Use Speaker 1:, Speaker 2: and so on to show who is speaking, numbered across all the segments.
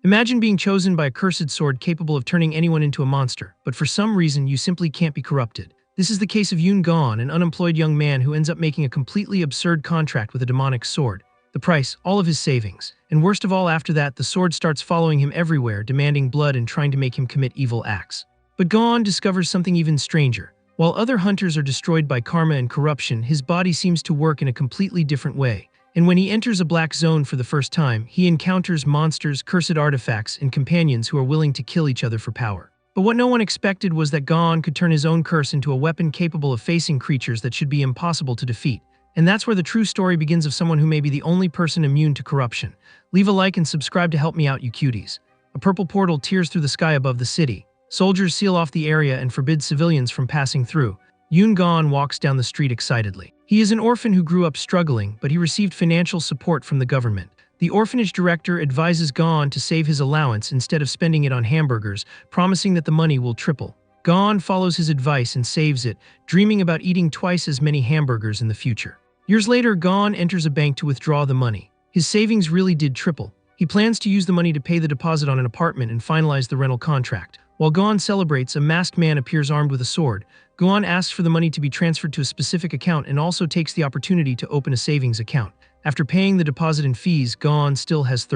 Speaker 1: Imagine being chosen by a cursed sword capable of turning anyone into a monster, but for some reason you simply can't be corrupted. This is the case of Yoon Gon, an unemployed young man who ends up making a completely absurd contract with a demonic sword. The price, all of his savings. And worst of all, after that, the sword starts following him everywhere, demanding blood and trying to make him commit evil acts. But Gon discovers something even stranger. While other hunters are destroyed by karma and corruption, his body seems to work in a completely different way. And when he enters a black zone for the first time, he encounters monsters, cursed artifacts, and companions who are willing to kill each other for power. But what no one expected was that Gon could turn his own curse into a weapon capable of facing creatures that should be impossible to defeat. And that's where the true story begins of someone who may be the only person immune to corruption. Leave a like and subscribe to help me out, you cuties. A purple portal tears through the sky above the city. Soldiers seal off the area and forbid civilians from passing through. Yoon Gon walks down the street excitedly. He is an orphan who grew up struggling, but he received financial support from the government. The orphanage director advises Gon to save his allowance instead of spending it on hamburgers, promising that the money will triple. Gon follows his advice and saves it, dreaming about eating twice as many hamburgers in the future. Years later, Gon enters a bank to withdraw the money. His savings really did triple. He plans to use the money to pay the deposit on an apartment and finalize the rental contract. While Gon celebrates, a masked man appears armed with a sword. Gon asks for the money to be transferred to a specific account and also takes the opportunity to open a savings account. After paying the deposit and fees, Gon still has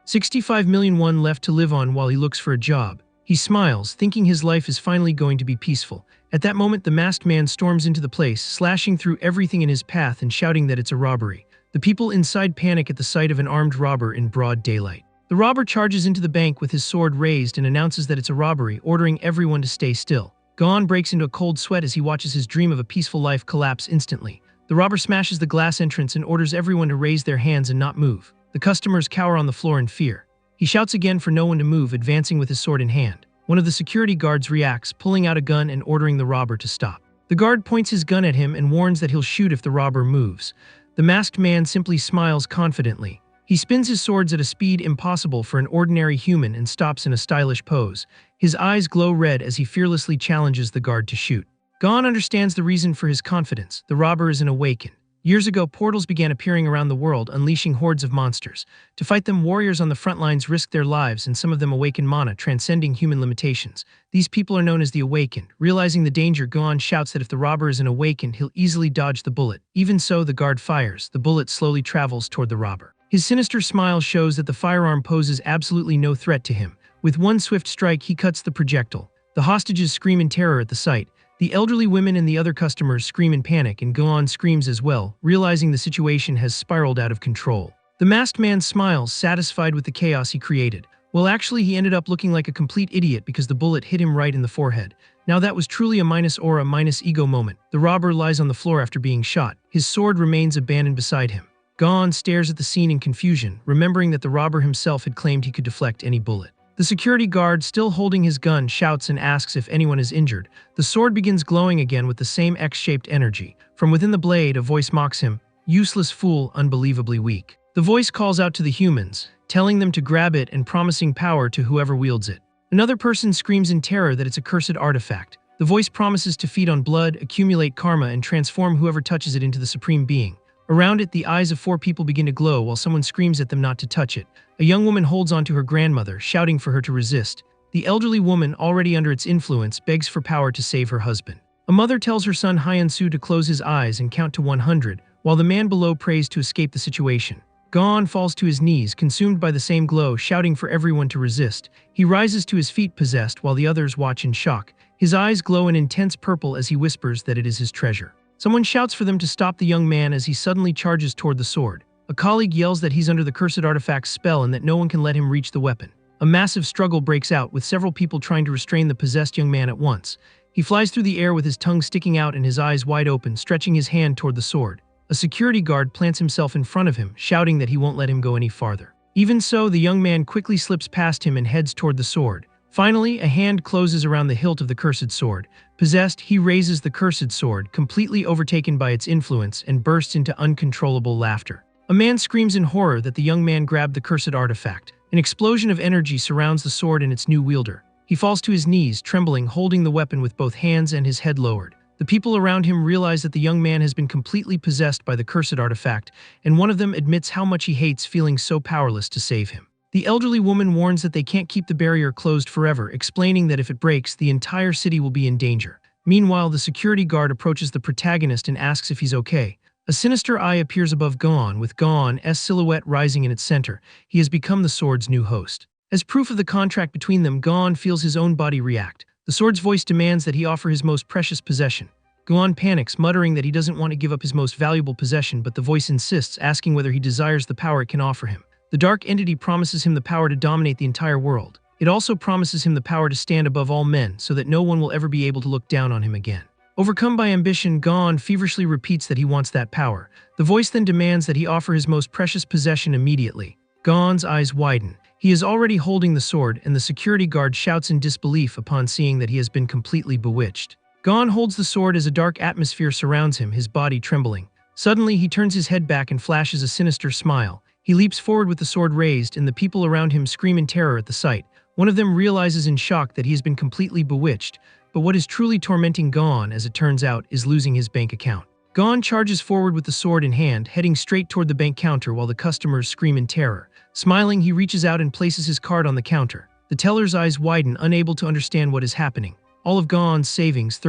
Speaker 1: 65 million won left to live on while he looks for a job. He smiles, thinking his life is finally going to be peaceful. At that moment, the masked man storms into the place, slashing through everything in his path and shouting that it's a robbery. The people inside panic at the sight of an armed robber in broad daylight. The robber charges into the bank with his sword raised and announces that it's a robbery, ordering everyone to stay still. Gon breaks into a cold sweat as he watches his dream of a peaceful life collapse instantly. The robber smashes the glass entrance and orders everyone to raise their hands and not move. The customers cower on the floor in fear. He shouts again for no one to move, advancing with his sword in hand. One of the security guards reacts, pulling out a gun and ordering the robber to stop. The guard points his gun at him and warns that he'll shoot if the robber moves. The masked man simply smiles confidently. He spins his swords at a speed impossible for an ordinary human and stops in a stylish pose. His eyes glow red as he fearlessly challenges the guard to shoot. Gon understands the reason for his confidence. The robber is an awaken. Years ago, portals began appearing around the world, unleashing hordes of monsters. To fight them, warriors on the front lines risked their lives, and some of them awakened mana, transcending human limitations. These people are known as the Awakened. Realizing the danger, Gon shouts that if the robber is an Awakened, he'll easily dodge the bullet. Even so, the guard fires. The bullet slowly travels toward the robber. His sinister smile shows that the firearm poses absolutely no threat to him. With one swift strike, he cuts the projectile. The hostages scream in terror at the sight. The elderly women and the other customers scream in panic, and Gon screams as well, realizing the situation has spiraled out of control. The masked man smiles, satisfied with the chaos he created. Well, actually, he ended up looking like a complete idiot because the bullet hit him right in the forehead. Now that was truly a minus aura, minus ego moment. The robber lies on the floor after being shot. His sword remains abandoned beside him. Gon stares at the scene in confusion, remembering that the robber himself had claimed he could deflect any bullet. The security guard, still holding his gun, shouts and asks if anyone is injured. The sword begins glowing again with the same X-shaped energy. From within the blade, a voice mocks him, "Useless fool, unbelievably weak." The voice calls out to the humans, telling them to grab it and promising power to whoever wields it. Another person screams in terror that it's a cursed artifact. The voice promises to feed on blood, accumulate karma, and transform whoever touches it into the supreme being. Around it, the eyes of 4 people begin to glow while someone screams at them not to touch it. A young woman holds onto her grandmother, shouting for her to resist. The elderly woman, already under its influence, begs for power to save her husband. A mother tells her son Hyun-soo to close his eyes and count to 100, while the man below prays to escape the situation. Gon falls to his knees, consumed by the same glow, shouting for everyone to resist. He rises to his feet possessed while the others watch in shock. His eyes glow an intense purple as he whispers that it is his treasure. Someone shouts for them to stop the young man as he suddenly charges toward the sword. A colleague yells that he's under the cursed artifact's spell and that no one can let him reach the weapon. A massive struggle breaks out, with several people trying to restrain the possessed young man at once. He flies through the air with his tongue sticking out and his eyes wide open, stretching his hand toward the sword. A security guard plants himself in front of him, shouting that he won't let him go any farther. Even so, the young man quickly slips past him and heads toward the sword. Finally, a hand closes around the hilt of the cursed sword. Possessed, he raises the cursed sword, completely overtaken by its influence, and bursts into uncontrollable laughter. A man screams in horror that the young man grabbed the cursed artifact. An explosion of energy surrounds the sword and its new wielder. He falls to his knees, trembling, holding the weapon with both hands and his head lowered. The people around him realize that the young man has been completely possessed by the cursed artifact, and one of them admits how much he hates feeling so powerless to save him. The elderly woman warns that they can't keep the barrier closed forever, explaining that if it breaks, the entire city will be in danger. Meanwhile, the security guard approaches the protagonist and asks if he's okay. A sinister eye appears above Gon, with Gon's silhouette rising in its center. He has become the sword's new host. As proof of the contract between them, Gon feels his own body react. The sword's voice demands that he offer his most precious possession. Gon panics, muttering that he doesn't want to give up his most valuable possession, but the voice insists, asking whether he desires the power it can offer him. The dark entity promises him the power to dominate the entire world. It also promises him the power to stand above all men so that no one will ever be able to look down on him again. Overcome by ambition, Gon feverishly repeats that he wants that power. The voice then demands that he offer his most precious possession immediately. Gon's eyes widen. He is already holding the sword, and the security guard shouts in disbelief upon seeing that he has been completely bewitched. Gon holds the sword as a dark atmosphere surrounds him, his body trembling. Suddenly, he turns his head back and flashes a sinister smile. He leaps forward with the sword raised, and the people around him scream in terror at the sight. One of them realizes in shock that he has been completely bewitched, but what is truly tormenting Gon, as it turns out, is losing his bank account. Gon charges forward with the sword in hand, heading straight toward the bank counter while the customers scream in terror. Smiling, he reaches out and places his card on the counter. The teller's eyes widen, unable to understand what is happening. All of Gon's savings,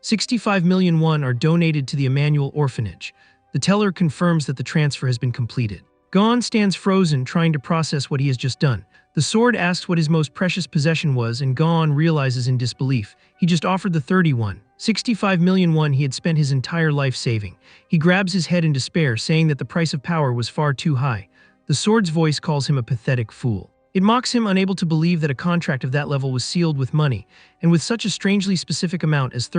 Speaker 1: 65 million won, are donated to the Emmanuel Orphanage. The teller confirms that the transfer has been completed. Gon stands frozen, trying to process what he has just done. The sword asks what his most precious possession was, and Gon realizes in disbelief. He just offered the 65 million won he had spent his entire life saving. He grabs his head in despair, saying that the price of power was far too high. The sword's voice calls him a pathetic fool. It mocks him, unable to believe that a contract of that level was sealed with money, and with such a strangely specific amount as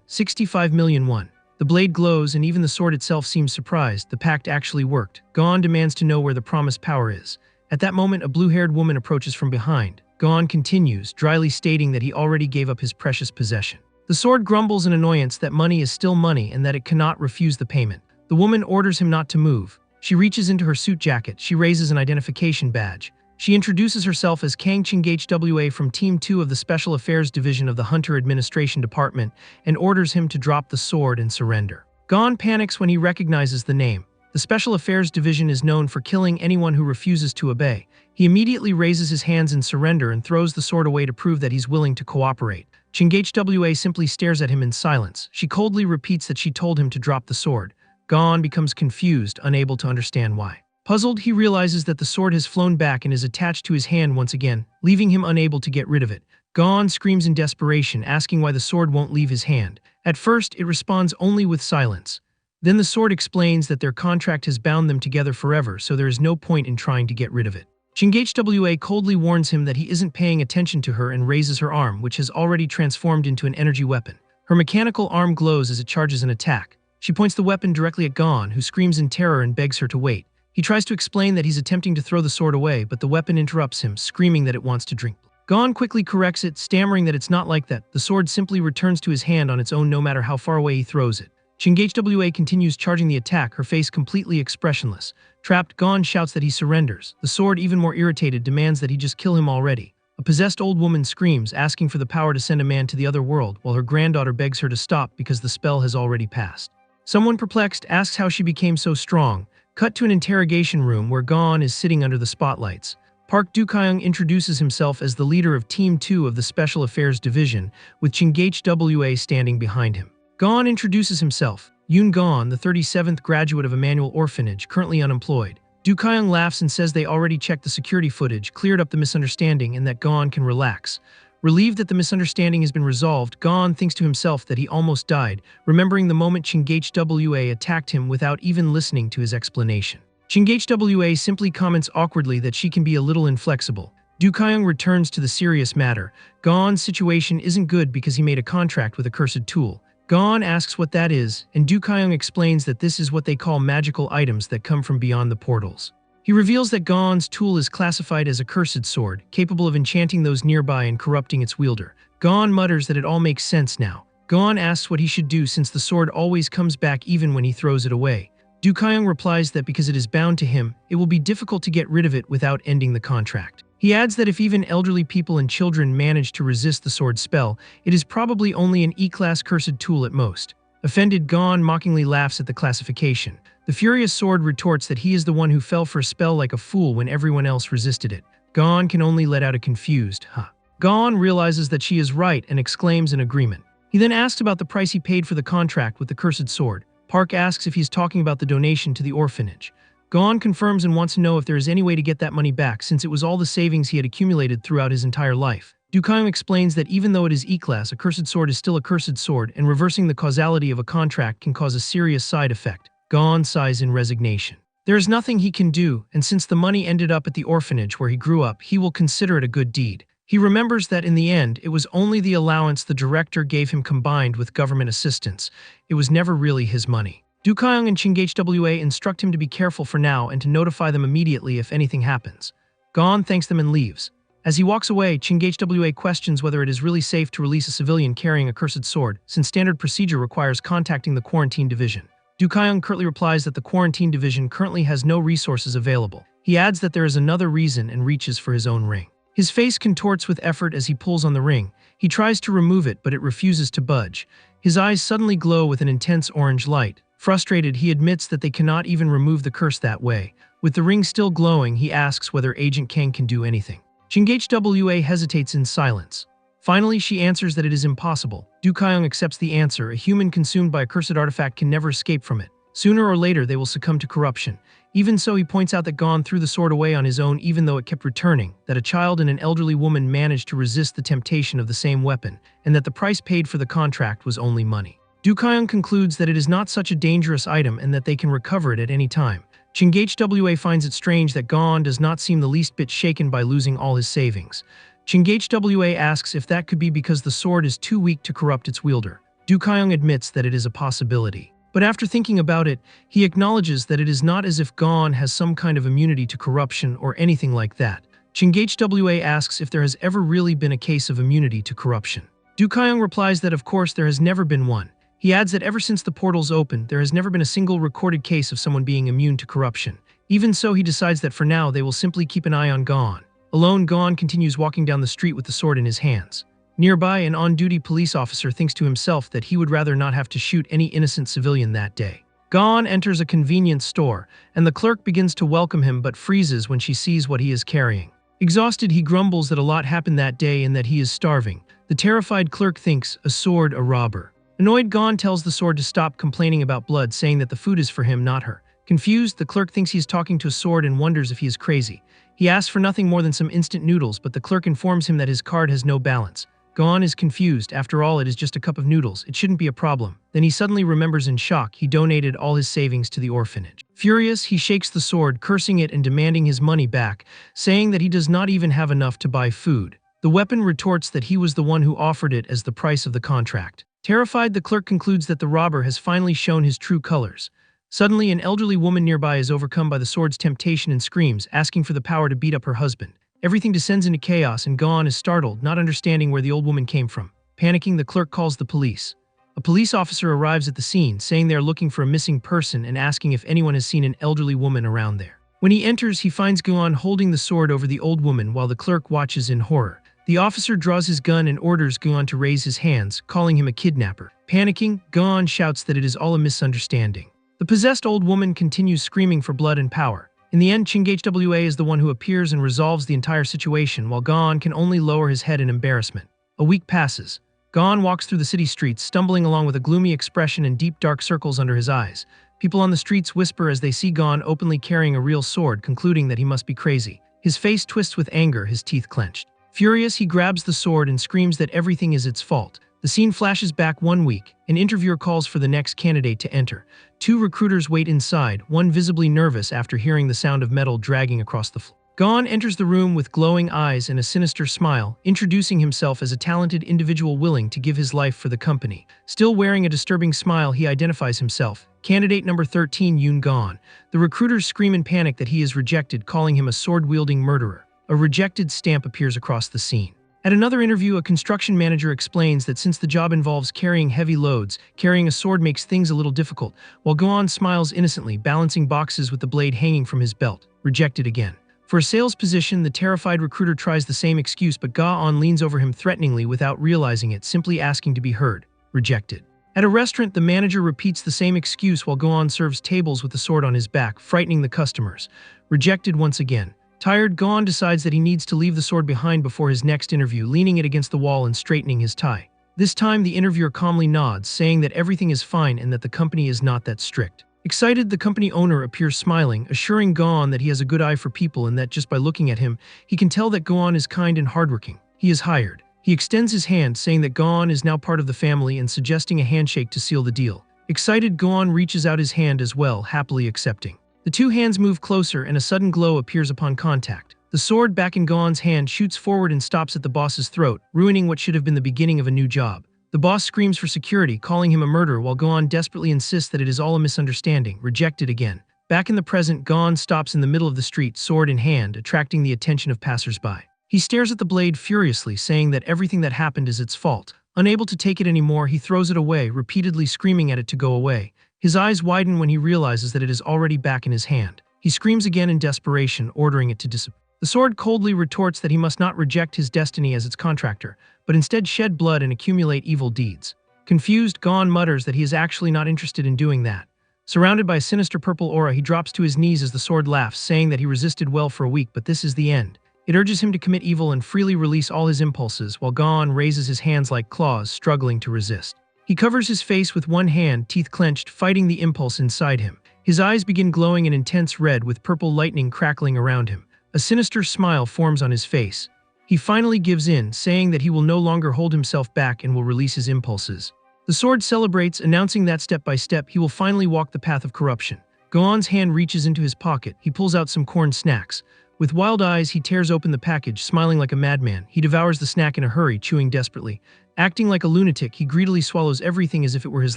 Speaker 1: 65 million won. The blade glows, and even the sword itself seems surprised. The pact actually worked. Gon demands to know where the promised power is. At that moment, a blue-haired woman approaches from behind. Gon continues, dryly stating that he already gave up his precious possession. The sword grumbles in annoyance that money is still money and that it cannot refuse the payment. The woman orders him not to move. She reaches into her suit jacket. She raises an identification badge. She introduces herself as Kang Ching-hwa from Team 2 of the Special Affairs Division of the Hunter Administration Department and orders him to drop the sword and surrender. Gon panics when he recognizes the name. The Special Affairs Division is known for killing anyone who refuses to obey. He immediately raises his hands in surrender and throws the sword away to prove that he's willing to cooperate. Ching-hwa simply stares at him in silence. She coldly repeats that she told him to drop the sword. Gon becomes confused, unable to understand why. Puzzled, he realizes that the sword has flown back and is attached to his hand once again, leaving him unable to get rid of it. Gon screams in desperation, asking why the sword won't leave his hand. At first, it responds only with silence. Then the sword explains that their contract has bound them together forever, so there is no point in trying to get rid of it. Ching-hwa coldly warns him that he isn't paying attention to her and raises her arm, which has already transformed into an energy weapon. Her mechanical arm glows as it charges an attack. She points the weapon directly at Gon, who screams in terror and begs her to wait. He tries to explain that he's attempting to throw the sword away, but the weapon interrupts him, screaming that it wants to drink. Gon quickly corrects it, stammering that it's not like that. The sword simply returns to his hand on its own no matter how far away he throws it. Ching-hwa continues charging the attack, her face completely expressionless. Trapped, Gon shouts that he surrenders. The sword, even more irritated, demands that he just kill him already. A possessed old woman screams, asking for the power to send a man to the other world, while her granddaughter begs her to stop because the spell has already passed. Someone perplexed asks how she became so strong. Cut to an interrogation room where Gon is sitting under the spotlights. Park Do-kyung introduces himself as the leader of Team 2 of the Special Affairs Division, with Ching-hwa standing behind him. Gon introduces himself. Yoon Gon, the 37th graduate of Emmanuel Orphanage, currently unemployed. Do-kyung laughs and says they already checked the security footage, cleared up the misunderstanding, and that Gon can relax. Relieved that the misunderstanding has been resolved, Gon thinks to himself that he almost died, remembering the moment Ching-hwa attacked him without even listening to his explanation. Ching-hwa simply comments awkwardly that she can be a little inflexible. Do-kyung returns to the serious matter. Gon's situation isn't good because he made a contract with a cursed tool. Gon asks what that is, and Do-kyung explains that this is what they call magical items that come from beyond the portals. He reveals that Gon's tool is classified as a cursed sword, capable of enchanting those nearby and corrupting its wielder. Gon mutters that it all makes sense now. Gon asks what he should do since the sword always comes back even when he throws it away. Do-kyung replies that because it is bound to him, it will be difficult to get rid of it without ending the contract. He adds that if even elderly people and children manage to resist the sword spell, it is probably only an E-class cursed tool at most. Offended, Gon mockingly laughs at the classification. The furious sword retorts that he is the one who fell for a spell like a fool when everyone else resisted it. Gon can only let out a confused, huh. Gon realizes that she is right and exclaims in agreement. He then asks about the price he paid for the contract with the cursed sword. Park asks if he's talking about the donation to the orphanage. Gon confirms and wants to know if there is any way to get that money back since it was all the savings he had accumulated throughout his entire life. Dukayong explains that even though it is E-class, a cursed sword is still a cursed sword, and reversing the causality of a contract can cause a serious side effect. Gon sighs in resignation. There is nothing he can do, and since the money ended up at the orphanage where he grew up, he will consider it a good deed. He remembers that in the end, it was only the allowance the director gave him combined with government assistance. It was never really his money. Dukayong and ChingHwa instruct him to be careful for now and to notify them immediately if anything happens. Gon thanks them and leaves. As he walks away, ChingHwa questions whether it is really safe to release a civilian carrying a cursed sword, since standard procedure requires contacting the quarantine division. Dukayong curtly replies that the quarantine division currently has no resources available. He adds that there is another reason and reaches for his own ring. His face contorts with effort as he pulls on the ring. He tries to remove it, but it refuses to budge. His eyes suddenly glow with an intense orange light. Frustrated, he admits that they cannot even remove the curse that way. With the ring still glowing, he asks whether Agent Kang can do anything. ChingHwa hesitates in silence. Finally, she answers that it is impossible. Dukayong accepts the answer. A human consumed by a cursed artifact can never escape from it. Sooner or later, they will succumb to corruption. Even so, he points out that Gon threw the sword away on his own even though it kept returning, that a child and an elderly woman managed to resist the temptation of the same weapon, and that the price paid for the contract was only money. Dukayong concludes that it is not such a dangerous item and that they can recover it at any time. ChingHwa finds it strange that Gon does not seem the least bit shaken by losing all his savings. ChingHwa asks if that could be because the sword is too weak to corrupt its wielder. Dukayong admits that it is a possibility. But after thinking about it, he acknowledges that it is not as if Gon has some kind of immunity to corruption or anything like that. ChingHwa asks if there has ever really been a case of immunity to corruption. Dukayong replies that of course there has never been one. He adds that ever since the portals opened, there has never been a single recorded case of someone being immune to corruption. Even so, he decides that for now they will simply keep an eye on Gon. Alone, Gon continues walking down the street with the sword in his hands. Nearby, an on-duty police officer thinks to himself that he would rather not have to shoot any innocent civilian that day. Gon enters a convenience store, and the clerk begins to welcome him but freezes when she sees what he is carrying. Exhausted, he grumbles that a lot happened that day and that he is starving. The terrified clerk thinks, a sword, a robber. Annoyed, Gon tells the sword to stop complaining about blood, saying that the food is for him, not her. Confused, the clerk thinks he is talking to a sword and wonders if he is crazy. He asks for nothing more than some instant noodles, but the clerk informs him that his card has no balance. Gon is confused. After all, it is just a cup of noodles. It shouldn't be a problem. Then he suddenly remembers in shock he donated all his savings to the orphanage. Furious, he shakes the sword, cursing it and demanding his money back, saying that he does not even have enough to buy food. The weapon retorts that he was the one who offered it as the price of the contract. Terrified, the clerk concludes that the robber has finally shown his true colors. Suddenly, an elderly woman nearby is overcome by the sword's temptation and screams, asking for the power to beat up her husband. Everything descends into chaos and Gon is startled, not understanding where the old woman came from. Panicking, the clerk calls the police. A police officer arrives at the scene, saying they are looking for a missing person and asking if anyone has seen an elderly woman around there. When he enters, he finds Gon holding the sword over the old woman while the clerk watches in horror. The officer draws his gun and orders Gon to raise his hands, calling him a kidnapper. Panicking, Gon shouts that it is all a misunderstanding. The possessed old woman continues screaming for blood and power. In the end, ChingHwa is the one who appears and resolves the entire situation, while Gon can only lower his head in embarrassment. A week passes. Gon walks through the city streets, stumbling along with a gloomy expression and deep dark circles under his eyes. People on the streets whisper as they see Gon openly carrying a real sword, concluding that he must be crazy. His face twists with anger, his teeth clenched. Furious, he grabs the sword and screams that everything is its fault. The scene flashes back 1 week. An interviewer calls for the next candidate to enter. 2 recruiters wait inside, one visibly nervous after hearing the sound of metal dragging across the floor. Gon enters the room with glowing eyes and a sinister smile, introducing himself as a talented individual willing to give his life for the company. Still wearing a disturbing smile, he identifies himself. Candidate number 13, Yoon Gon. The recruiters scream in panic that he is rejected, calling him a sword-wielding murderer. A rejected stamp appears across the scene. At another interview, a construction manager explains that since the job involves carrying heavy loads, carrying a sword makes things a little difficult, while Gon smiles innocently, balancing boxes with the blade hanging from his belt. Rejected again. For a sales position, the terrified recruiter tries the same excuse, but Ga-on leans over him threateningly without realizing it, simply asking to be heard. Rejected. At a restaurant, the manager repeats the same excuse while Gohan serves tables with the sword on his back, frightening the customers. Rejected once again. Tired, Gohan decides that he needs to leave the sword behind before his next interview, leaning it against the wall and straightening his tie. This time, the interviewer calmly nods, saying that everything is fine and that the company is not that strict. Excited, the company owner appears smiling, assuring Gohan that he has a good eye for people and that just by looking at him, he can tell that Gohan is kind and hardworking. He is hired. He extends his hand, saying that Gohan is now part of the family and suggesting a handshake to seal the deal. Excited, Gohan reaches out his hand as well, happily accepting. The two hands move closer and a sudden glow appears upon contact. The sword back in Gohan's hand shoots forward and stops at the boss's throat, ruining what should have been the beginning of a new job. The boss screams for security, calling him a murderer, while Gohan desperately insists that it is all a misunderstanding. Rejected again. Back in the present, Gohan stops in the middle of the street, sword in hand, attracting the attention of passersby. He stares at the blade furiously, saying that everything that happened is its fault. Unable to take it anymore, he throws it away, repeatedly screaming at it to go away. His eyes widen when he realizes that it is already back in his hand. He screams again in desperation, ordering it to disappear. The sword coldly retorts that he must not reject his destiny as its contractor, but instead shed blood and accumulate evil deeds. Confused, Gohan mutters that he is actually not interested in doing that. Surrounded by a sinister purple aura, he drops to his knees as the sword laughs, saying that he resisted well for a week, but this is the end. It urges him to commit evil and freely release all his impulses, while Gohan raises his hands like claws, struggling to resist. He covers his face with one hand, teeth clenched, fighting the impulse inside him. His eyes begin glowing an intense red with purple lightning crackling around him. A sinister smile forms on his face. He finally gives in, saying that he will no longer hold himself back and will release his impulses. The sword celebrates, announcing that step by step he will finally walk the path of corruption. Gohan's hand reaches into his pocket. He pulls out some corn snacks. With wild eyes, he tears open the package, smiling like a madman. He devours the snack in a hurry, chewing desperately. Acting like a lunatic, he greedily swallows everything as if it were his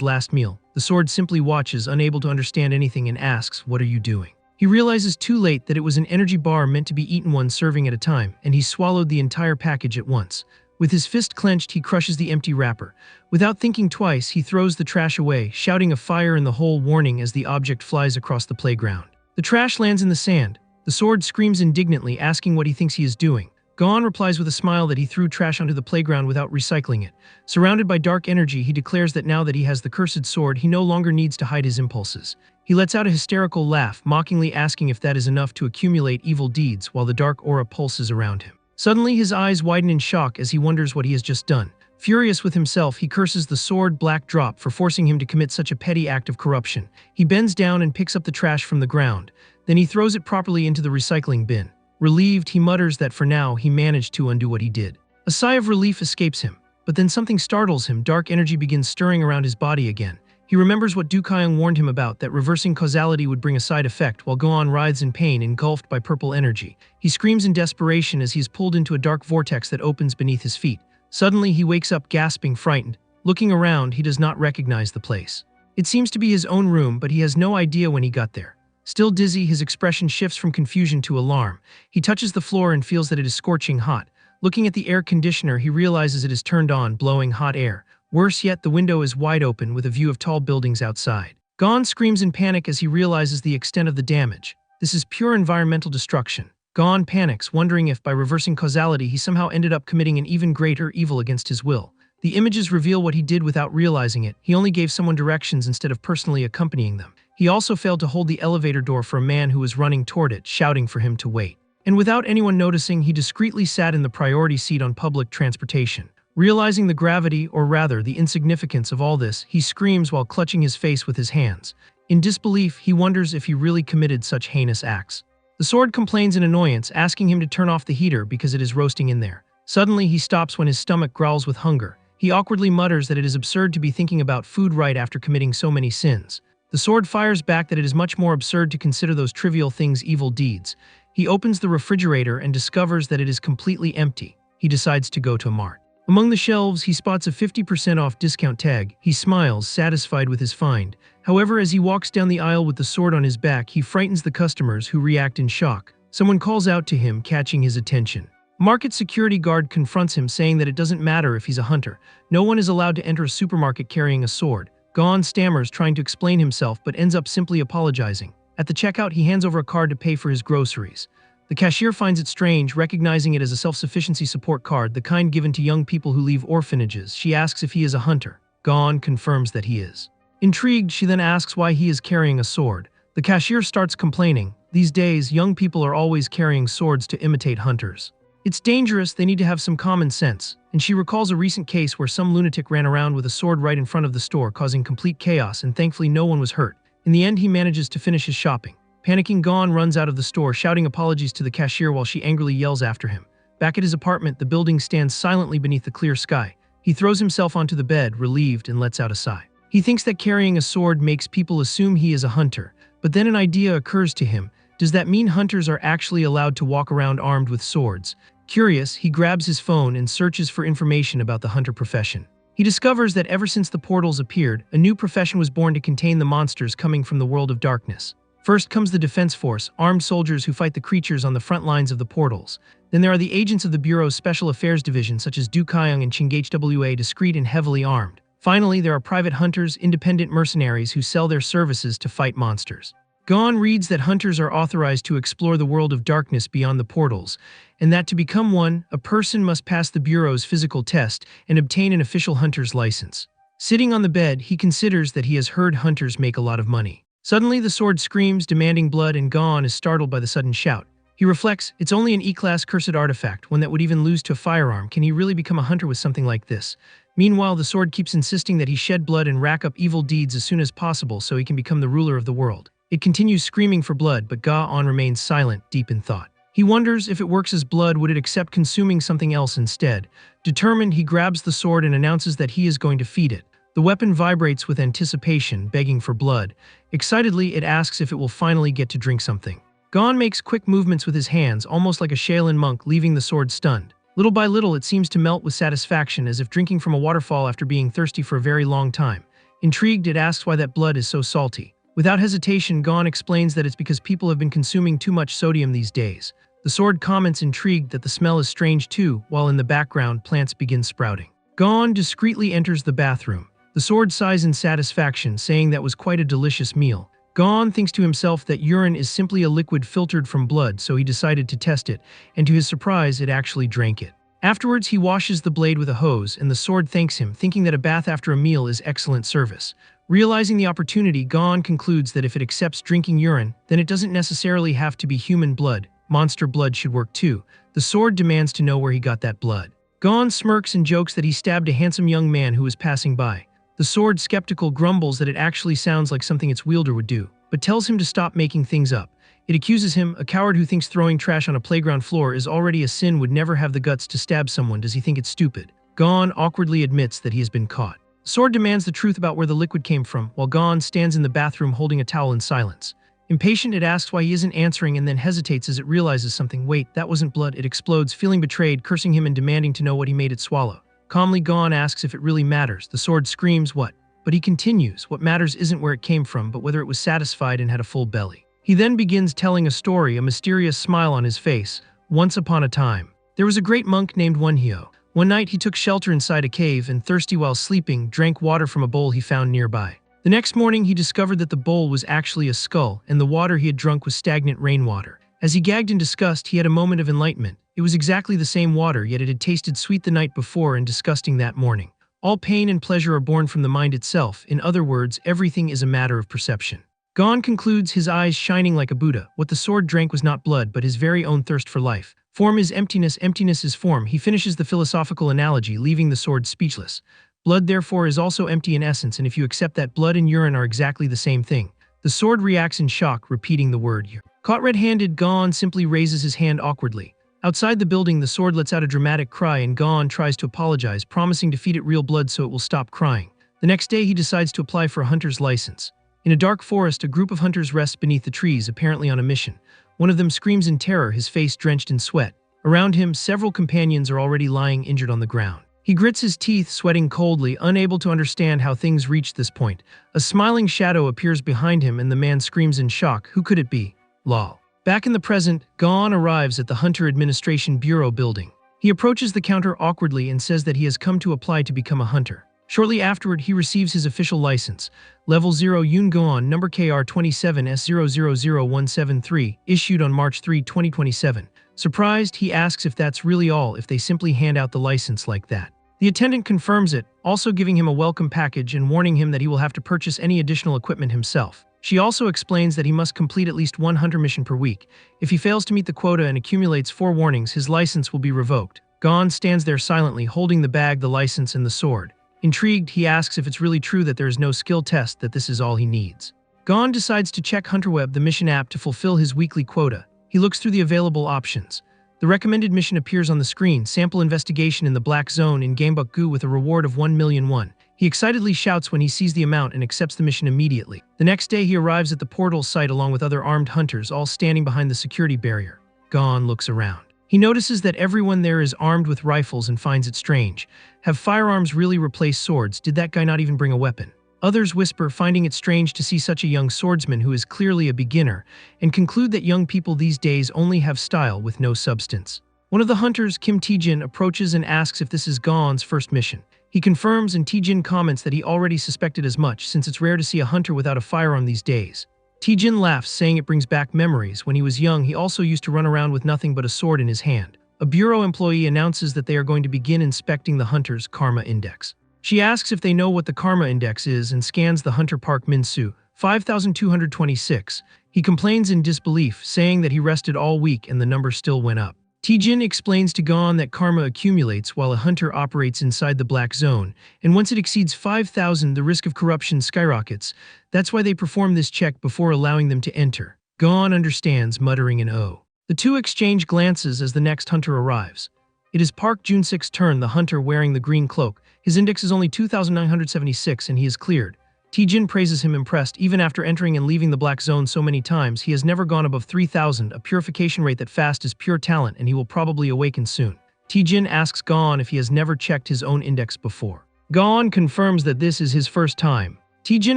Speaker 1: last meal. The sword simply watches, unable to understand anything, and asks, "What are you doing?" He realizes too late that it was an energy bar meant to be eaten one serving at a time, and he swallowed the entire package at once. With his fist clenched, he crushes the empty wrapper. Without thinking twice, he throws the trash away, shouting a fire in the hole warning as the object flies across the playground. The trash lands in the sand. The sword screams indignantly, asking what he thinks he is doing. Gohan replies with a smile that he threw trash onto the playground without recycling it. Surrounded by dark energy, he declares that now that he has the cursed sword, he no longer needs to hide his impulses. He lets out a hysterical laugh, mockingly asking if that is enough to accumulate evil deeds while the dark aura pulses around him. Suddenly, his eyes widen in shock as he wonders what he has just done. Furious with himself, he curses the sword Black Drop for forcing him to commit such a petty act of corruption. He bends down and picks up the trash from the ground. Then he throws it properly into the recycling bin. Relieved, he mutters that for now he managed to undo what he did. A sigh of relief escapes him, but then something startles him. Dark energy begins stirring around his body again. He remembers what Dukhyang warned him about, that reversing causality would bring a side effect, while Gohan writhes in pain, engulfed by purple energy. He screams in desperation as he is pulled into a dark vortex that opens beneath his feet. Suddenly, he wakes up gasping, frightened. Looking around, he does not recognize the place. It seems to be his own room, but he has no idea when he got there. Still dizzy, his expression shifts from confusion to alarm. He touches the floor and feels that it is scorching hot. Looking at the air conditioner, he realizes it is turned on, blowing hot air. Worse yet, the window is wide open with a view of tall buildings outside. Gohan screams in panic as he realizes the extent of the damage. This is pure environmental destruction. Gohan panics, wondering if by reversing causality he somehow ended up committing an even greater evil against his will. The images reveal what he did without realizing it. He only gave someone directions instead of personally accompanying them. He also failed to hold the elevator door for a man who was running toward it, shouting for him to wait. And without anyone noticing, he discreetly sat in the priority seat on public transportation. Realizing the gravity, or rather the insignificance of all this, he screams while clutching his face with his hands. In disbelief, he wonders if he really committed such heinous acts. The sword complains in annoyance, asking him to turn off the heater because it is roasting in there. Suddenly, he stops when his stomach growls with hunger. He awkwardly mutters that it is absurd to be thinking about food right after committing so many sins. The sword fires back that it is much more absurd to consider those trivial things evil deeds. He opens the refrigerator and discovers that it is completely empty. He decides to go to a mart. Among the shelves, he spots a 50% off discount tag. He smiles, satisfied with his find. However, as he walks down the aisle with the sword on his back, he frightens the customers, who react in shock. Someone calls out to him, catching his attention. Market security guard confronts him, saying that it doesn't matter if he's a hunter. No one is allowed to enter a supermarket carrying a sword. Gohan stammers, trying to explain himself, but ends up simply apologizing. At the checkout, he hands over a card to pay for his groceries. The cashier finds it strange, recognizing it as a self-sufficiency support card, the kind given to young people who leave orphanages. She asks if he is a hunter. Gon confirms that he is. Intrigued, she then asks why he is carrying a sword. The cashier starts complaining. These days, young people are always carrying swords to imitate hunters. It's dangerous, they need to have some common sense. And she recalls a recent case where some lunatic ran around with a sword right in front of the store, causing complete chaos, and thankfully no one was hurt. In the end, he manages to finish his shopping. Panicking, Gon runs out of the store, shouting apologies to the cashier while she angrily yells after him. Back at his apartment, the building stands silently beneath the clear sky. He throws himself onto the bed, relieved, and lets out a sigh. He thinks that carrying a sword makes people assume he is a hunter, but then an idea occurs to him. Does that mean hunters are actually allowed to walk around armed with swords? Curious, he grabs his phone and searches for information about the hunter profession. He discovers that ever since the portals appeared, a new profession was born to contain the monsters coming from the world of darkness. First comes the defense force, armed soldiers who fight the creatures on the front lines of the portals. Then there are the agents of the Bureau's Special Affairs Division such as Du Kaiyang and Chinghwa, discreet and heavily armed. Finally, there are private hunters, independent mercenaries who sell their services to fight monsters. Gon reads that hunters are authorized to explore the world of darkness beyond the portals, and that to become one, a person must pass the Bureau's physical test and obtain an official hunter's license. Sitting on the bed, he considers that he has heard hunters make a lot of money. Suddenly, the sword screams, demanding blood, and Gon is startled by the sudden shout. He reflects, it's only an E-class cursed artifact, one that would even lose to a firearm. Can he really become a hunter with something like this? Meanwhile, the sword keeps insisting that he shed blood and rack up evil deeds as soon as possible so he can become the ruler of the world. It continues screaming for blood, but Gon remains silent, deep in thought. He wonders if it works as blood, would it accept consuming something else instead? Determined, he grabs the sword and announces that he is going to feed it. The weapon vibrates with anticipation, begging for blood. Excitedly, it asks if it will finally get to drink something. Gon makes quick movements with his hands, almost like a Shaolin monk, leaving the sword stunned. Little by little, it seems to melt with satisfaction, as if drinking from a waterfall after being thirsty for a very long time. Intrigued, it asks why that blood is so salty. Without hesitation, Gon explains that it's because people have been consuming too much sodium these days. The sword comments, intrigued, that the smell is strange too, while in the background, plants begin sprouting. Gon discreetly enters the bathroom. The sword sighs in satisfaction, saying that was quite a delicious meal. Gon thinks to himself that urine is simply a liquid filtered from blood, so he decided to test it, and to his surprise, it actually drank it. Afterwards, he washes the blade with a hose, and the sword thanks him, thinking that a bath after a meal is excellent service. Realizing the opportunity, Gon concludes that if it accepts drinking urine, then it doesn't necessarily have to be human blood. Monster blood should work too. The sword demands to know where he got that blood. Gon smirks and jokes that he stabbed a handsome young man who was passing by. The sword, skeptical, grumbles that it actually sounds like something its wielder would do, but tells him to stop making things up. It accuses him, a coward who thinks throwing trash on a playground floor is already a sin, would never have the guts to stab someone. Does he think it's stupid? Gon awkwardly admits that he has been caught. The sword demands the truth about where the liquid came from, while Gon stands in the bathroom holding a towel in silence. Impatient, it asks why he isn't answering and then hesitates as it realizes something. Wait, that wasn't blood. It explodes, feeling betrayed, cursing him and demanding to know what he made it swallow. Calmly, Gon asks if it really matters. The sword screams, what? But he continues, what matters isn't where it came from, but whether it was satisfied and had a full belly. He then begins telling a story, a mysterious smile on his face. Once upon a time, there was a great monk named Manhwa. One night he took shelter inside a cave and, thirsty while sleeping, drank water from a bowl he found nearby. The next morning he discovered that the bowl was actually a skull, and the water he had drunk was stagnant rainwater. As he gagged in disgust, he had a moment of enlightenment. It was exactly the same water, yet it had tasted sweet the night before and disgusting that morning. All pain and pleasure are born from the mind itself. In other words, everything is a matter of perception. Gon concludes, his eyes shining like a Buddha. What the sword drank was not blood, but his very own thirst for life. Form is emptiness, emptiness is form. He finishes the philosophical analogy, leaving the sword speechless. Blood, therefore, is also empty in essence, and if you accept that blood and urine are exactly the same thing. The sword reacts in shock, repeating the word urine. Caught red-handed, Gon simply raises his hand awkwardly. Outside the building, the sword lets out a dramatic cry and Gon tries to apologize, promising to feed it real blood so it will stop crying. The next day, he decides to apply for a hunter's license. In a dark forest, a group of hunters rests beneath the trees, apparently on a mission. One of them screams in terror, his face drenched in sweat. Around him, several companions are already lying injured on the ground. He grits his teeth, sweating coldly, unable to understand how things reached this point. A smiling shadow appears behind him and the man screams in shock. Who could it be? Lol. Back in the present, Gon arrives at the Hunter Administration Bureau building. He approaches the counter awkwardly and says that he has come to apply to become a hunter. Shortly afterward, he receives his official license. Level 0 Yun Gon, number KR27S000173, issued on March 3, 2027. Surprised, he asks if that's really all, if they simply hand out the license like that. The attendant confirms it, also giving him a welcome package and warning him that he will have to purchase any additional equipment himself. She also explains that he must complete at least one hunter mission per week. If he fails to meet the quota and accumulates 4 warnings, his license will be revoked. Gon stands there silently, holding the bag, the license, and the sword. Intrigued, he asks if it's really true that there is no skill test, that this is all he needs. Gon decides to check HunterWeb, the mission app, to fulfill his weekly quota. He looks through the available options. The recommended mission appears on the screen: sample investigation in the Black Zone in Gamebuk Gu with a reward of 1,000,000 won. He excitedly shouts when he sees the amount and accepts the mission immediately. The next day he arrives at the portal site along with other armed hunters, all standing behind the security barrier. Gon looks around. He notices that everyone there is armed with rifles and finds it strange. Have firearms really replaced swords? Did that guy not even bring a weapon? Others whisper, finding it strange to see such a young swordsman who is clearly a beginner, and conclude that young people these days only have style with no substance. One of the hunters, Kim Taejin, approaches and asks if this is Gon's first mission. He confirms, and Taejin comments that he already suspected as much, since it's rare to see a hunter without a firearm these days. Taejin laughs, saying it brings back memories. When he was young, he also used to run around with nothing but a sword in his hand. A bureau employee announces that they are going to begin inspecting the hunter's karma index. She asks if they know what the karma index is and scans the hunter Park Min-soo, 5,226. He complains in disbelief, saying that he rested all week and the number still went up. Taejin explains to Gon that karma accumulates while a hunter operates inside the Black Zone, and once it exceeds 5,000, the risk of corruption skyrockets. That's why they perform this check before allowing them to enter. Gon understands, muttering an "oh." The two exchange glances as the next hunter arrives. It is Park Jun-sik's turn, the hunter wearing the green cloak. His index is only 2,976 and he is cleared. Taejin praises him, impressed. Even after entering and leaving the Black Zone so many times, he has never gone above 3,000, a purification rate that fast is pure talent, and he will probably awaken soon. Taejin asks Gon if he has never checked his own index before. Gon confirms that this is his first time. Taejin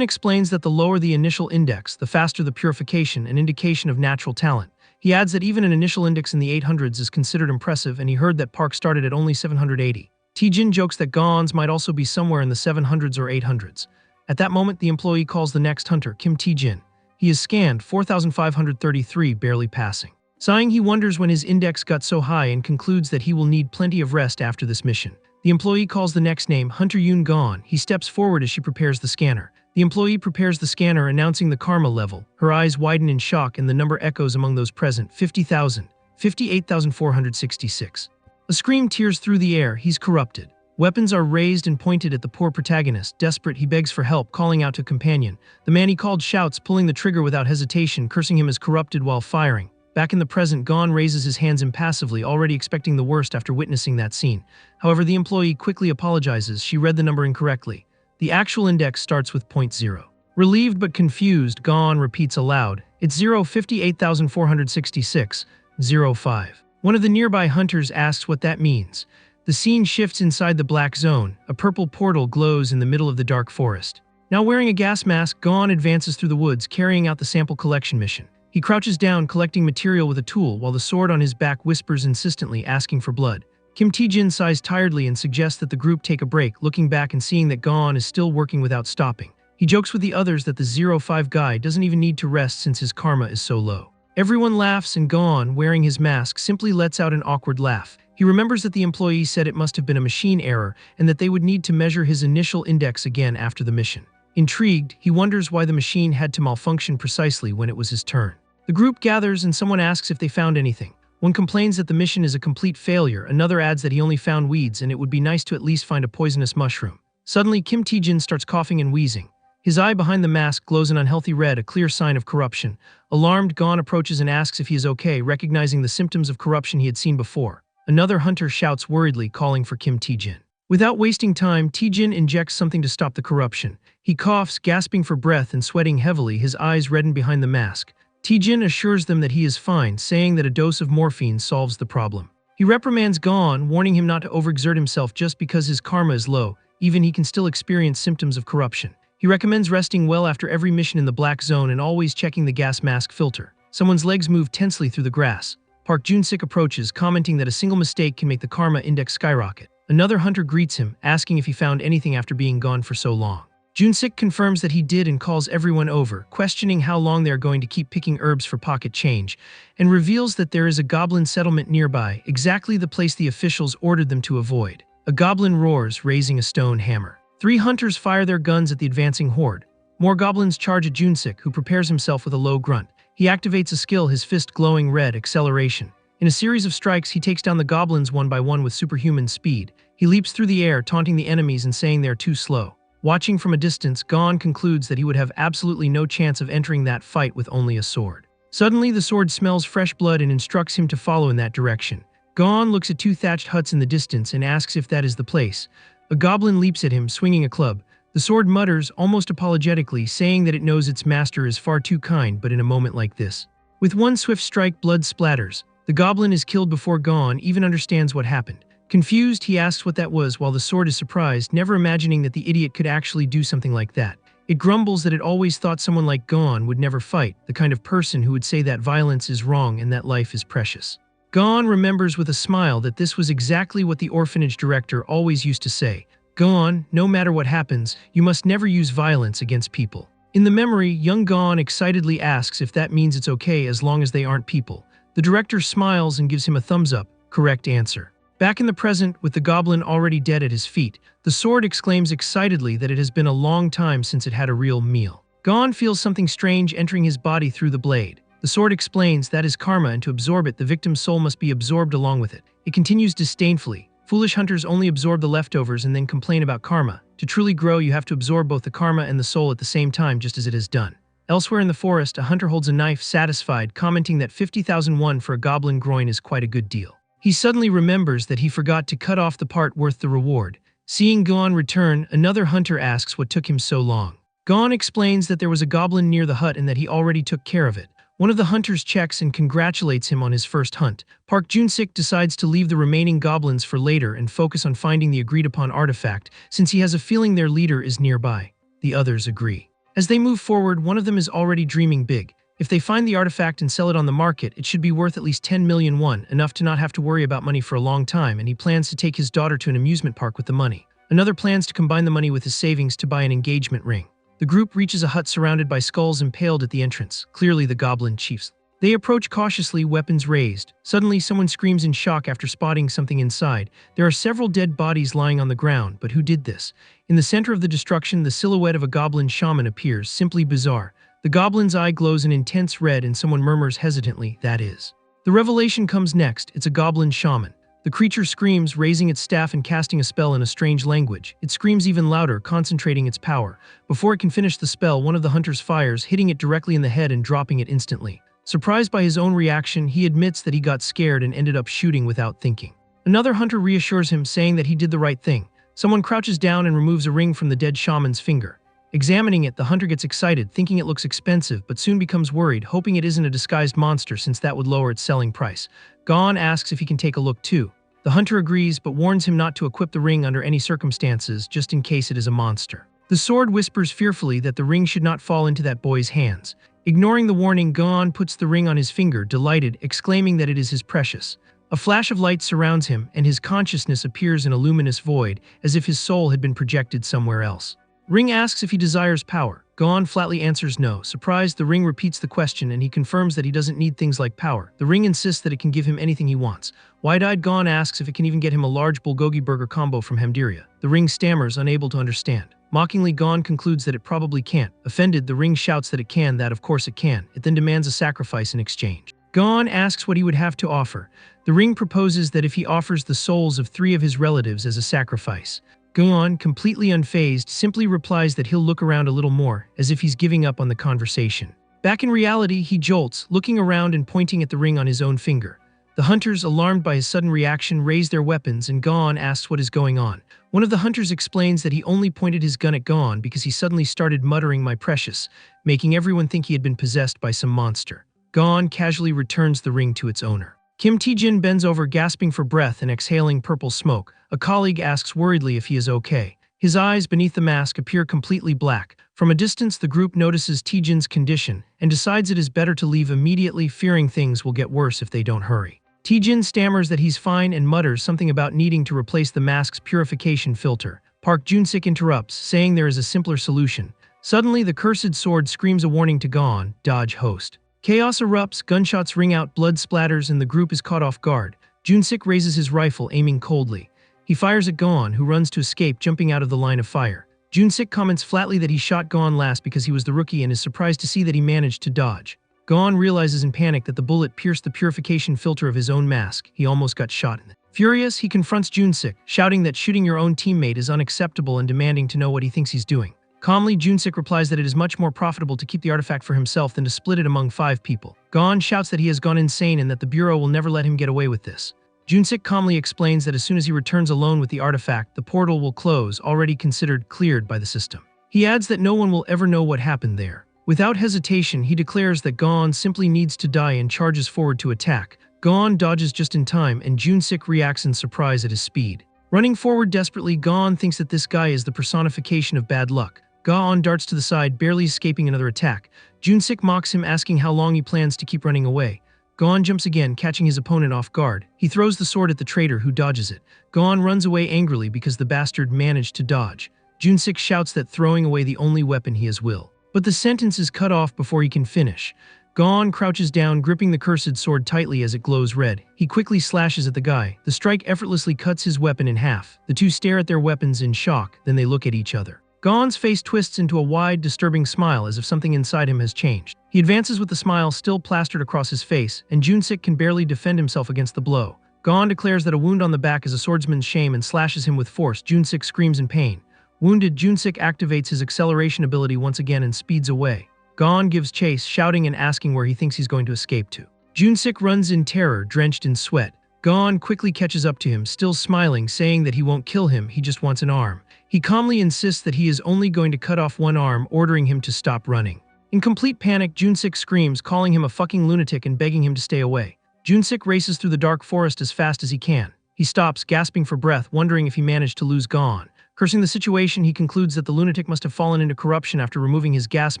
Speaker 1: explains that the lower the initial index, the faster the purification, an indication of natural talent. He adds that even an initial index in the 800s is considered impressive, and he heard that Park started at only 780. Taejin jokes that Gon's might also be somewhere in the 700s or 800s. At that moment, the employee calls the next hunter, Kim Taejin. He is scanned, 4,533, barely passing. Sighing, he wonders when his index got so high and concludes that he will need plenty of rest after this mission. The employee calls the next name, Hunter Yoon Gon. He steps forward as she prepares the scanner. The employee prepares the scanner, announcing the karma level. Her eyes widen in shock and the number echoes among those present, 50,000, 58,466. A scream tears through the air. He's corrupted. Weapons are raised and pointed at the poor protagonist. Desperate, he begs for help, calling out to a companion. The man he called shouts, pulling the trigger without hesitation, cursing him as corrupted while firing. Back in the present, Gon raises his hands impassively, already expecting the worst after witnessing that scene. However, the employee quickly apologizes. She read the number incorrectly. The actual index starts with 0.0. Relieved but confused, Gon repeats aloud, "It's 58,466, 05. One of the nearby hunters asks what that means. The scene shifts inside the Black Zone. A purple portal glows in the middle of the dark forest. Now wearing a gas mask, Gon advances through the woods, carrying out the sample collection mission. He crouches down, collecting material with a tool, while the sword on his back whispers insistently, asking for blood. Kim Taejin sighs tiredly and suggests that the group take a break, looking back and seeing that Gon is still working without stopping. He jokes with the others that the 05 guy doesn't even need to rest since his karma is so low. Everyone laughs, and Gon, wearing his mask, simply lets out an awkward laugh. He remembers that the employee said it must have been a machine error and that they would need to measure his initial index again after the mission. Intrigued, he wonders why the machine had to malfunction precisely when it was his turn. The group gathers and someone asks if they found anything. One complains that the mission is a complete failure, another adds that he only found weeds and it would be nice to at least find a poisonous mushroom. Suddenly, Kim Taejin starts coughing and wheezing. His eye behind the mask glows an unhealthy red, a clear sign of corruption. Alarmed, Gon approaches and asks if he is okay, recognizing the symptoms of corruption he had seen before. Another hunter shouts worriedly, calling for Kim Taejin. Without wasting time, Taejin injects something to stop the corruption. He coughs, gasping for breath and sweating heavily, his eyes redden behind the mask. Taejin assures them that he is fine, saying that a dose of morphine solves the problem. He reprimands Gon, warning him not to overexert himself just because his karma is low, even he can still experience symptoms of corruption. He recommends resting well after every mission in the Black Zone and always checking the gas mask filter. Someone's legs move tensely through the grass. Park Jun-sik approaches, commenting that a single mistake can make the karma index skyrocket. Another hunter greets him, asking if he found anything after being gone for so long. Jun-sik confirms that he did and calls everyone over, questioning how long they are going to keep picking herbs for pocket change, and reveals that there is a goblin settlement nearby, exactly the place the officials ordered them to avoid. A goblin roars, raising a stone hammer. 3 hunters fire their guns at the advancing horde. More goblins charge at Junsik, who prepares himself with a low grunt. He activates a skill, his fist glowing red, acceleration. In a series of strikes, he takes down the goblins one by one with superhuman speed. He leaps through the air, taunting the enemies and saying they are too slow. Watching from a distance, Gon concludes that he would have absolutely no chance of entering that fight with only a sword. Suddenly, the sword smells fresh blood and instructs him to follow in that direction. Gon looks at 2 thatched huts in the distance and asks if that is the place. A goblin leaps at him, swinging a club. The sword mutters, almost apologetically, saying that it knows its master is far too kind, but in a moment like this. With one swift strike, blood splatters. The goblin is killed before Gon even understands what happened. Confused, he asks what that was, while the sword is surprised, never imagining that the idiot could actually do something like that. It grumbles that it always thought someone like Gon would never fight, the kind of person who would say that violence is wrong and that life is precious. Gon remembers with a smile that this was exactly what the orphanage director always used to say. Gon, no matter what happens, you must never use violence against people. In the memory, young Gon excitedly asks if that means it's okay as long as they aren't people. The director smiles and gives him a thumbs up. Correct answer. Back in the present, with the goblin already dead at his feet, the sword exclaims excitedly that it has been a long time since it had a real meal. Gon feels something strange entering his body through the blade. The sword explains that is karma, and to absorb it, the victim's soul must be absorbed along with it. It continues disdainfully. Foolish hunters only absorb the leftovers and then complain about karma. To truly grow, you have to absorb both the karma and the soul at the same time, just as it has done. Elsewhere in the forest, a hunter holds a knife, satisfied, commenting that 50,000 won for a goblin groin is quite a good deal. He suddenly remembers that he forgot to cut off the part worth the reward. Seeing Gon return, another hunter asks what took him so long. Gon explains that there was a goblin near the hut and that he already took care of it. One of the hunters checks and congratulates him on his first hunt. Park Junsik decides to leave the remaining goblins for later and focus on finding the agreed-upon artifact, since he has a feeling their leader is nearby. The others agree. As they move forward, one of them is already dreaming big. If they find the artifact and sell it on the market, it should be worth at least 10 million won, enough to not have to worry about money for a long time, and he plans to take his daughter to an amusement park with the money. Another plans to combine the money with his savings to buy an engagement ring. The group reaches a hut surrounded by skulls impaled at the entrance, clearly the goblin chiefs. They approach cautiously, weapons raised. Suddenly, someone screams in shock after spotting something inside. There are several dead bodies lying on the ground, but who did this? In the center of the destruction, the silhouette of a goblin shaman appears, simply bizarre. The goblin's eye glows an intense red and someone murmurs hesitantly, "That is." The revelation comes next. It's a goblin shaman. The creature screams, raising its staff and casting a spell in a strange language. It screams even louder, concentrating its power. Before it can finish the spell, one of the hunters fires, hitting it directly in the head and dropping it instantly. Surprised by his own reaction, he admits that he got scared and ended up shooting without thinking. Another hunter reassures him, saying that he did the right thing. Someone crouches down and removes a ring from the dead shaman's finger. Examining it, the hunter gets excited, thinking it looks expensive, but soon becomes worried, hoping it isn't a disguised monster since that would lower its selling price. Gon asks if he can take a look too. The hunter agrees, but warns him not to equip the ring under any circumstances, just in case it is a monster. The sword whispers fearfully that the ring should not fall into that boy's hands. Ignoring the warning, Gon puts the ring on his finger, delighted, exclaiming that it is his precious. A flash of light surrounds him, and his consciousness appears in a luminous void, as if his soul had been projected somewhere else. Ring asks if he desires power. Gon flatly answers no. Surprised, the ring repeats the question and he confirms that he doesn't need things like power. The ring insists that it can give him anything he wants. Wide-eyed, Gon asks if it can even get him a large bulgogi burger combo from Hemdiria. The ring stammers, unable to understand. Mockingly, Gon concludes that it probably can't. Offended, the ring shouts that it can, that of course it can. It then demands a sacrifice in exchange. Gon asks what he would have to offer. The ring proposes that if he offers the souls of 3 of his relatives as a sacrifice. Gon, completely unfazed, simply replies that he'll look around a little more, as if he's giving up on the conversation. Back in reality, he jolts, looking around and pointing at the ring on his own finger. The hunters, alarmed by his sudden reaction, raise their weapons and Gon asks what is going on. One of the hunters explains that he only pointed his gun at Gon because he suddenly started muttering "my precious," making everyone think he had been possessed by some monster. Gon casually returns the ring to its owner. Kim Taejin bends over, gasping for breath and exhaling purple smoke. A colleague asks worriedly if he is okay. His eyes beneath the mask appear completely black. From a distance, the group notices Taejin's condition and decides it is better to leave immediately, fearing things will get worse if they don't hurry. Taejin stammers that he's fine and mutters something about needing to replace the mask's purification filter. Park Junsik interrupts, saying there is a simpler solution. Suddenly, the cursed sword screams a warning to Gon, "Dodge host." Chaos erupts, gunshots ring out, blood splatters, and the group is caught off guard. Junsik raises his rifle, aiming coldly. He fires at Gon, who runs to escape, jumping out of the line of fire. Junsik comments flatly that he shot Gon last because he was the rookie and is surprised to see that he managed to dodge. Gon realizes in panic that the bullet pierced the purification filter of his own mask. He almost got shot in it. Furious, he confronts Junsik, shouting that shooting your own teammate is unacceptable and demanding to know what he thinks he's doing. Calmly, Junsik replies that it is much more profitable to keep the artifact for himself than to split it among 5 people. Gon shouts that he has gone insane and that the Bureau will never let him get away with this. Junsik calmly explains that as soon as he returns alone with the artifact, the portal will close, already considered cleared by the system. He adds that no one will ever know what happened there. Without hesitation, he declares that Gon simply needs to die and charges forward to attack. Gon dodges just in time, and Junsik reacts in surprise at his speed. Running forward desperately, Gon thinks that this guy is the personification of bad luck. Gon darts to the side, barely escaping another attack. Junsik mocks him, asking how long he plans to keep running away. Gon jumps again, catching his opponent off guard. He throws the sword at the traitor, who dodges it. Gon runs away angrily because the bastard managed to dodge. Junsik shouts that throwing away the only weapon he has will. But the sentence is cut off before he can finish. Gon crouches down, gripping the cursed sword tightly as it glows red. He quickly slashes at the guy. The strike effortlessly cuts his weapon in half. The two stare at their weapons in shock, then they look at each other. Gon's face twists into a wide, disturbing smile as if something inside him has changed. He advances with the smile still plastered across his face, and Junsik can barely defend himself against the blow. Gon declares that a wound on the back is a swordsman's shame and slashes him with force. Junsik screams in pain. Wounded, Junsik activates his acceleration ability once again and speeds away. Gon gives chase, shouting and asking where he thinks he's going to escape to. Junsik runs in terror, drenched in sweat. Gon quickly catches up to him, still smiling, saying that he won't kill him, he just wants an arm. He calmly insists that he is only going to cut off one arm, ordering him to stop running. In complete panic, Junsik screams, calling him a fucking lunatic and begging him to stay away. Junsik races through the dark forest as fast as he can. He stops, gasping for breath, wondering if he managed to lose Gon. Cursing the situation, he concludes that the lunatic must have fallen into corruption after removing his gas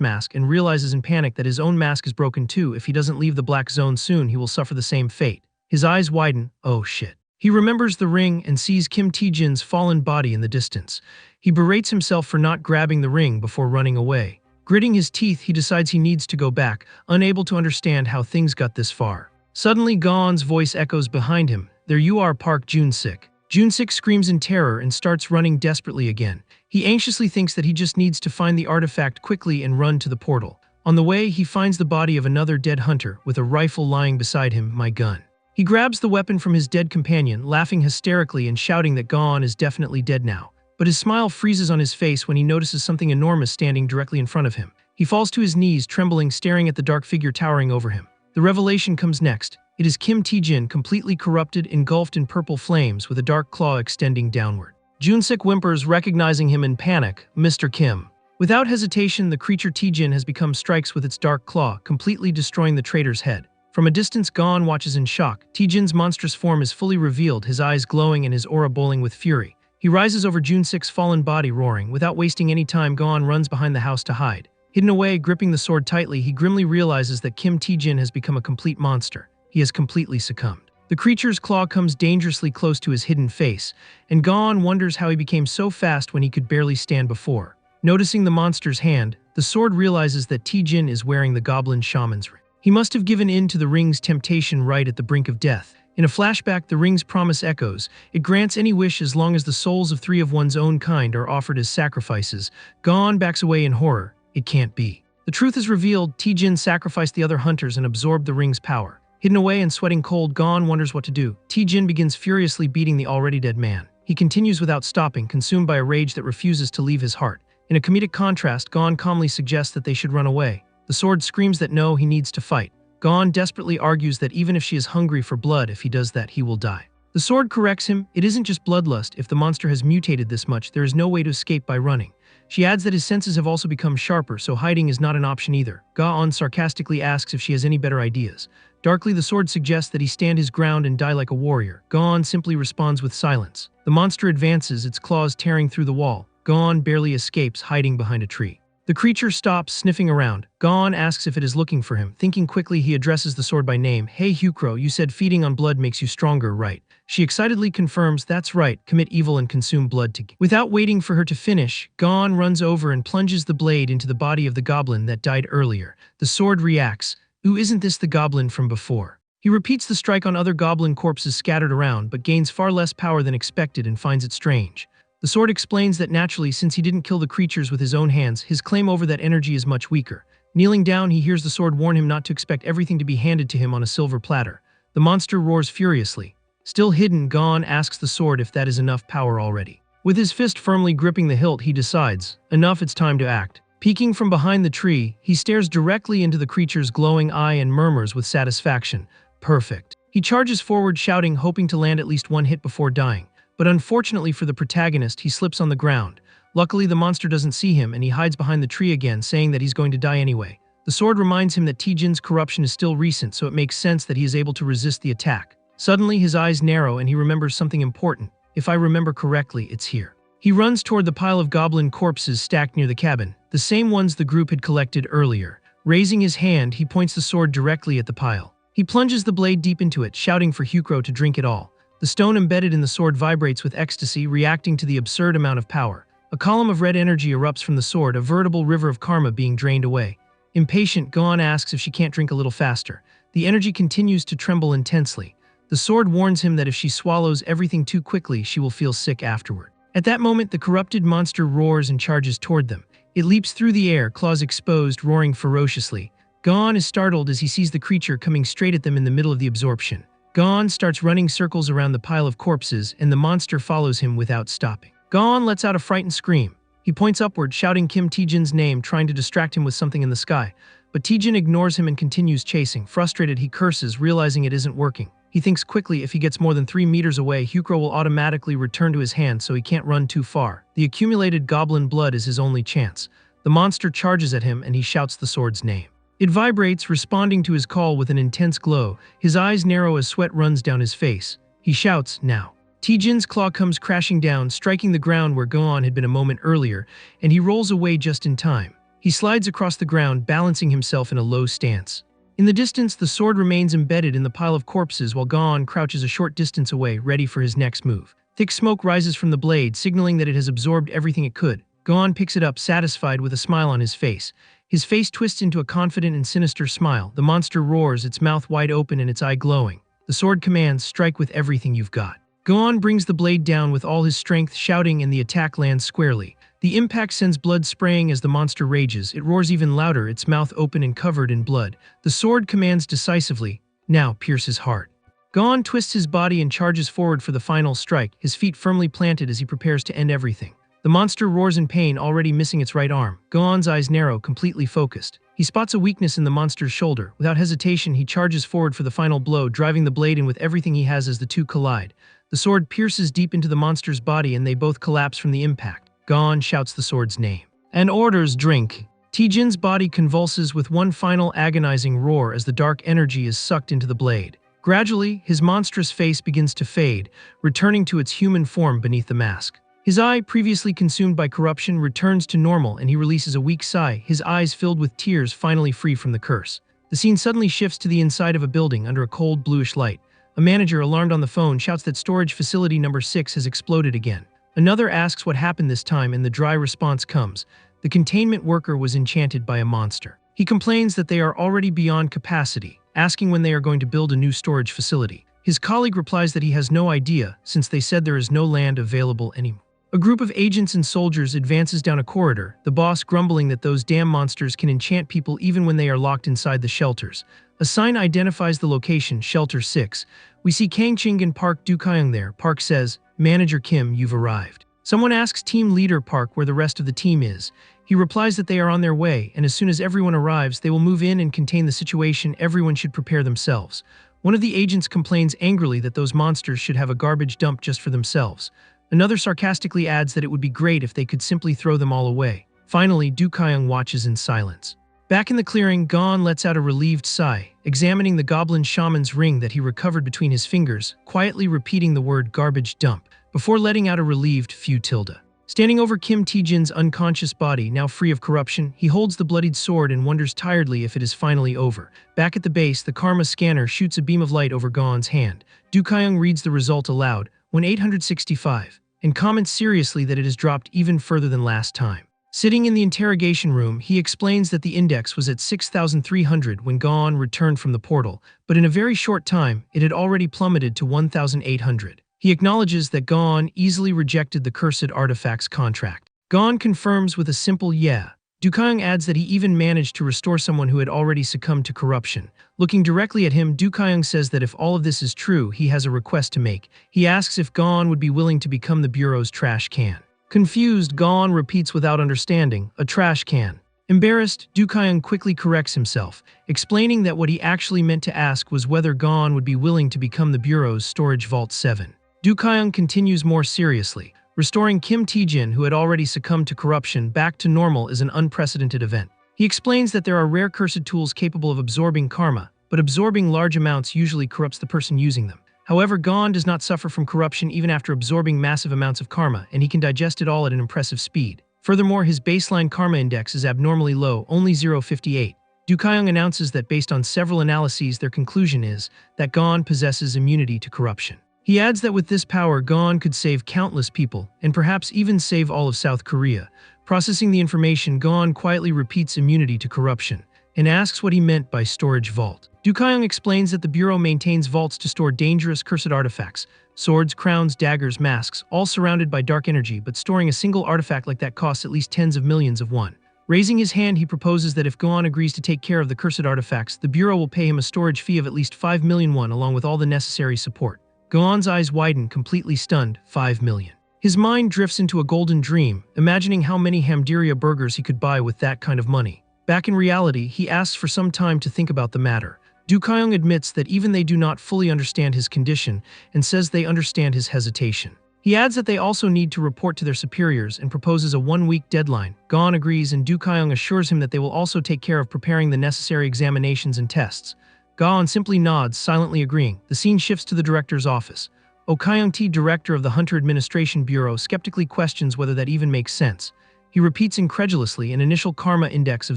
Speaker 1: mask and realizes in panic that his own mask is broken too. If he doesn't leave the black zone soon, he will suffer the same fate. His eyes widen. Oh shit. He remembers the ring and sees Kim Tae-jin's fallen body in the distance. He berates himself for not grabbing the ring before running away. Gritting his teeth, he decides he needs to go back, unable to understand how things got this far. Suddenly, Gon's voice echoes behind him. There you are, Park Junsik. Junsik screams in terror and starts running desperately again. He anxiously thinks that he just needs to find the artifact quickly and run to the portal. On the way, he finds the body of another dead hunter, with a rifle lying beside him, my gun. He grabs the weapon from his dead companion, laughing hysterically and shouting that Gon is definitely dead now. But his smile freezes on his face when he notices something enormous standing directly in front of him. He falls to his knees, trembling, staring at the dark figure towering over him. The revelation comes next. It is Kim Tae-jin, completely corrupted, engulfed in purple flames, with a dark claw extending downward. Junsik whimpers, recognizing him in panic. Mr. Kim. Without hesitation, the creature Tae-jin has become strikes with its dark claw, completely destroying the traitor's head. From a distance, Gon watches in shock. Tae-jin's monstrous form is fully revealed, his eyes glowing and his aura boiling with fury. He rises over Junsik's fallen body, roaring. Without wasting any time, Gon runs behind the house to hide. Hidden away, gripping the sword tightly, he grimly realizes that Kim Tae-jin has become a complete monster. He has completely succumbed. The creature's claw comes dangerously close to his hidden face, and Gon wonders how he became so fast when he could barely stand before. Noticing the monster's hand, the sword realizes that Tae-jin is wearing the goblin shaman's ring. He must have given in to the ring's temptation right at the brink of death. In a flashback, the ring's promise echoes. It grants any wish as long as the souls of 3 of one's own kind are offered as sacrifices. Gon backs away in horror. It can't be. The truth is revealed. Tae-jin sacrificed the other hunters and absorbed the ring's power. Hidden away and sweating cold, Gon wonders what to do. Tae-jin begins furiously beating the already dead man. He continues without stopping, consumed by a rage that refuses to leave his heart. In a comedic contrast, Gon calmly suggests that they should run away. The sword screams that no, he needs to fight. Gon desperately argues that even if she is hungry for blood, if he does that, he will die. The sword corrects him. It isn't just bloodlust. If the monster has mutated this much, there is no way to escape by running. She adds that his senses have also become sharper, so hiding is not an option either. Gon sarcastically asks if she has any better ideas. Darkly, the sword suggests that he stand his ground and die like a warrior. Gon simply responds with silence. The monster advances, its claws tearing through the wall. Gon barely escapes, hiding behind a tree. The creature stops, sniffing around. Gon asks if it is looking for him. Thinking quickly, he addresses the sword by name. Hey Hukro, you said feeding on blood makes you stronger, right? She excitedly confirms, that's right, commit evil and consume blood to... Without waiting for her to finish, Gon runs over and plunges the blade into the body of the goblin that died earlier. The sword reacts. Ooh, isn't this the goblin from before? He repeats the strike on other goblin corpses scattered around, but gains far less power than expected and finds it strange. The sword explains that naturally, since he didn't kill the creatures with his own hands, his claim over that energy is much weaker. Kneeling down, he hears the sword warn him not to expect everything to be handed to him on a silver platter. The monster roars furiously. Still hidden, Gon asks the sword if that is enough power already. With his fist firmly gripping the hilt, he decides, enough, it's time to act. Peeking from behind the tree, he stares directly into the creature's glowing eye and murmurs with satisfaction, perfect. He charges forward shouting, hoping to land at least one hit before dying. But unfortunately for the protagonist, he slips on the ground. Luckily, the monster doesn't see him and he hides behind the tree again, saying that he's going to die anyway. The sword reminds him that Tijin's corruption is still recent, so it makes sense that he is able to resist the attack. Suddenly, his eyes narrow and he remembers something important. If I remember correctly, it's here. He runs toward the pile of goblin corpses stacked near the cabin, the same ones the group had collected earlier. Raising his hand, he points the sword directly at the pile. He plunges the blade deep into it, shouting for Hukro to drink it all. The stone embedded in the sword vibrates with ecstasy, reacting to the absurd amount of power. A column of red energy erupts from the sword, a veritable river of karma being drained away. Impatient, Gon asks if she can't drink a little faster. The energy continues to tremble intensely. The sword warns him that if she swallows everything too quickly, she will feel sick afterward. At that moment, the corrupted monster roars and charges toward them. It leaps through the air, claws exposed, roaring ferociously. Gon is startled as he sees the creature coming straight at them in the middle of the absorption. Gon starts running circles around the pile of corpses, and the monster follows him without stopping. Gon lets out a frightened scream. He points upward, shouting Kim Tijin's name, trying to distract him with something in the sky. But Tijin ignores him and continues chasing. Frustrated, he curses, realizing it isn't working. He thinks quickly if he gets more than 3 meters away, Hukro will automatically return to his hand, so he can't run too far. The accumulated goblin blood is his only chance. The monster charges at him and he shouts the sword's name. It vibrates, responding to his call with an intense glow. His eyes narrow as sweat runs down his face. He shouts, now. Tijin's claw comes crashing down, striking the ground where Gon had been a moment earlier, and he rolls away just in time. He slides across the ground, balancing himself in a low stance. In the distance, the sword remains embedded in the pile of corpses while Gon crouches a short distance away, ready for his next move. Thick smoke rises from the blade, signaling that it has absorbed everything it could. Gon picks it up, satisfied, with a smile on his face. His face twists into a confident and sinister smile. The monster roars, its mouth wide open and its eye glowing. The sword commands, strike with everything you've got. Gon brings the blade down with all his strength, shouting, and the attack lands squarely. The impact sends blood spraying as the monster rages. It roars even louder, its mouth open and covered in blood. The sword commands decisively, now pierce his heart. Gon twists his body and charges forward for the final strike, his feet firmly planted as he prepares to end everything. The monster roars in pain, already missing its right arm. Gon's eyes narrow, completely focused. He spots a weakness in the monster's shoulder. Without hesitation, he charges forward for the final blow, driving the blade in with everything he has as the two collide. The sword pierces deep into the monster's body and they both collapse from the impact. Gon shouts the sword's name and orders drink. Tijin's body convulses with one final agonizing roar as the dark energy is sucked into the blade. Gradually, his monstrous face begins to fade, returning to its human form beneath the mask. His eye, previously consumed by corruption, returns to normal and he releases a weak sigh, his eyes filled with tears, finally free from the curse. The scene suddenly shifts to the inside of a building under a cold bluish light. A manager, alarmed on the phone, shouts that storage facility number 6 has exploded again. Another asks what happened this time and the dry response comes. The containment worker was enchanted by a monster. He complains that they are already beyond capacity, asking when they are going to build a new storage facility. His colleague replies that he has no idea, since they said there is no land available anymore. A group of agents and soldiers advances down a corridor, the boss grumbling that those damn monsters can enchant people even when they are locked inside the shelters. A sign identifies the location, Shelter 6. We see Kang Ching and Park Dukayung there. Park says, Manager Kim, you've arrived. Someone asks Team Leader Park where the rest of the team is. He replies that they are on their way, and as soon as everyone arrives, they will move in and contain the situation. Everyone should prepare themselves. One of the agents complains angrily that those monsters should have a garbage dump just for themselves. Another sarcastically adds that it would be great if they could simply throw them all away. Finally, Dukayung watches in silence. Back in the clearing, Gon lets out a relieved sigh, examining the goblin shaman's ring that he recovered between his fingers, quietly repeating the word garbage dump, before letting out a relieved phew tilde. Standing over Kim Tijin's unconscious body, now free of corruption, he holds the bloodied sword and wonders tiredly if it is finally over. Back at the base, the Karma scanner shoots a beam of light over Gon's hand. Dukayung reads the result aloud, 1865, and comments seriously that it has dropped even further than last time. Sitting in the interrogation room, he explains that the index was at 6,300 when Gon returned from the portal, but in a very short time, it had already plummeted to 1,800. He acknowledges that Gon easily rejected the cursed artifacts contract. Gon confirms with a simple yeah. Du Kayong adds that he even managed to restore someone who had already succumbed to corruption. Looking directly at him, Du Kayong says that if all of this is true, he has a request to make. He asks if Gon would be willing to become the Bureau's trash can. Confused, Gon repeats without understanding, a trash can. Embarrassed, Du Kayong quickly corrects himself, explaining that what he actually meant to ask was whether Gon would be willing to become the Bureau's storage vault 7. Du Kayong continues more seriously. Restoring Kim Tae-jin, who had already succumbed to corruption, back to normal is an unprecedented event. He explains that there are rare cursed tools capable of absorbing karma, but absorbing large amounts usually corrupts the person using them. However, Gon does not suffer from corruption even after absorbing massive amounts of karma, and he can digest it all at an impressive speed. Furthermore, his baseline karma index is abnormally low, only 0.58. Du Kayong announces that based on several analyses, their conclusion is that Gon possesses immunity to corruption. He adds that with this power, Gon could save countless people, and perhaps even save all of South Korea. Processing the information, Gon quietly repeats immunity to corruption, and asks what he meant by storage vault. Du Kayong explains that the Bureau maintains vaults to store dangerous cursed artifacts, swords, crowns, daggers, masks, all surrounded by dark energy, but storing a single artifact like that costs at least tens of millions of won. Raising his hand, he proposes that if Gon agrees to take care of the cursed artifacts, the Bureau will pay him a storage fee of at least 5 million won along with all the necessary support. Gon's eyes widen, completely stunned. 5 million. His mind drifts into a golden dream, imagining how many Hamdiria burgers he could buy with that kind of money. Back in reality, he asks for some time to think about the matter. Du Kayong admits that even they do not fully understand his condition and says they understand his hesitation. He adds that they also need to report to their superiors and proposes a 1-week deadline. Gon agrees, and Du Kayong assures him that they will also take care of preparing the necessary examinations and tests. Gon simply nods, silently agreeing. The scene shifts to the director's office. Oh Kayong-T, director of the Hunter Administration Bureau, skeptically questions whether that even makes sense. He repeats incredulously an initial karma index of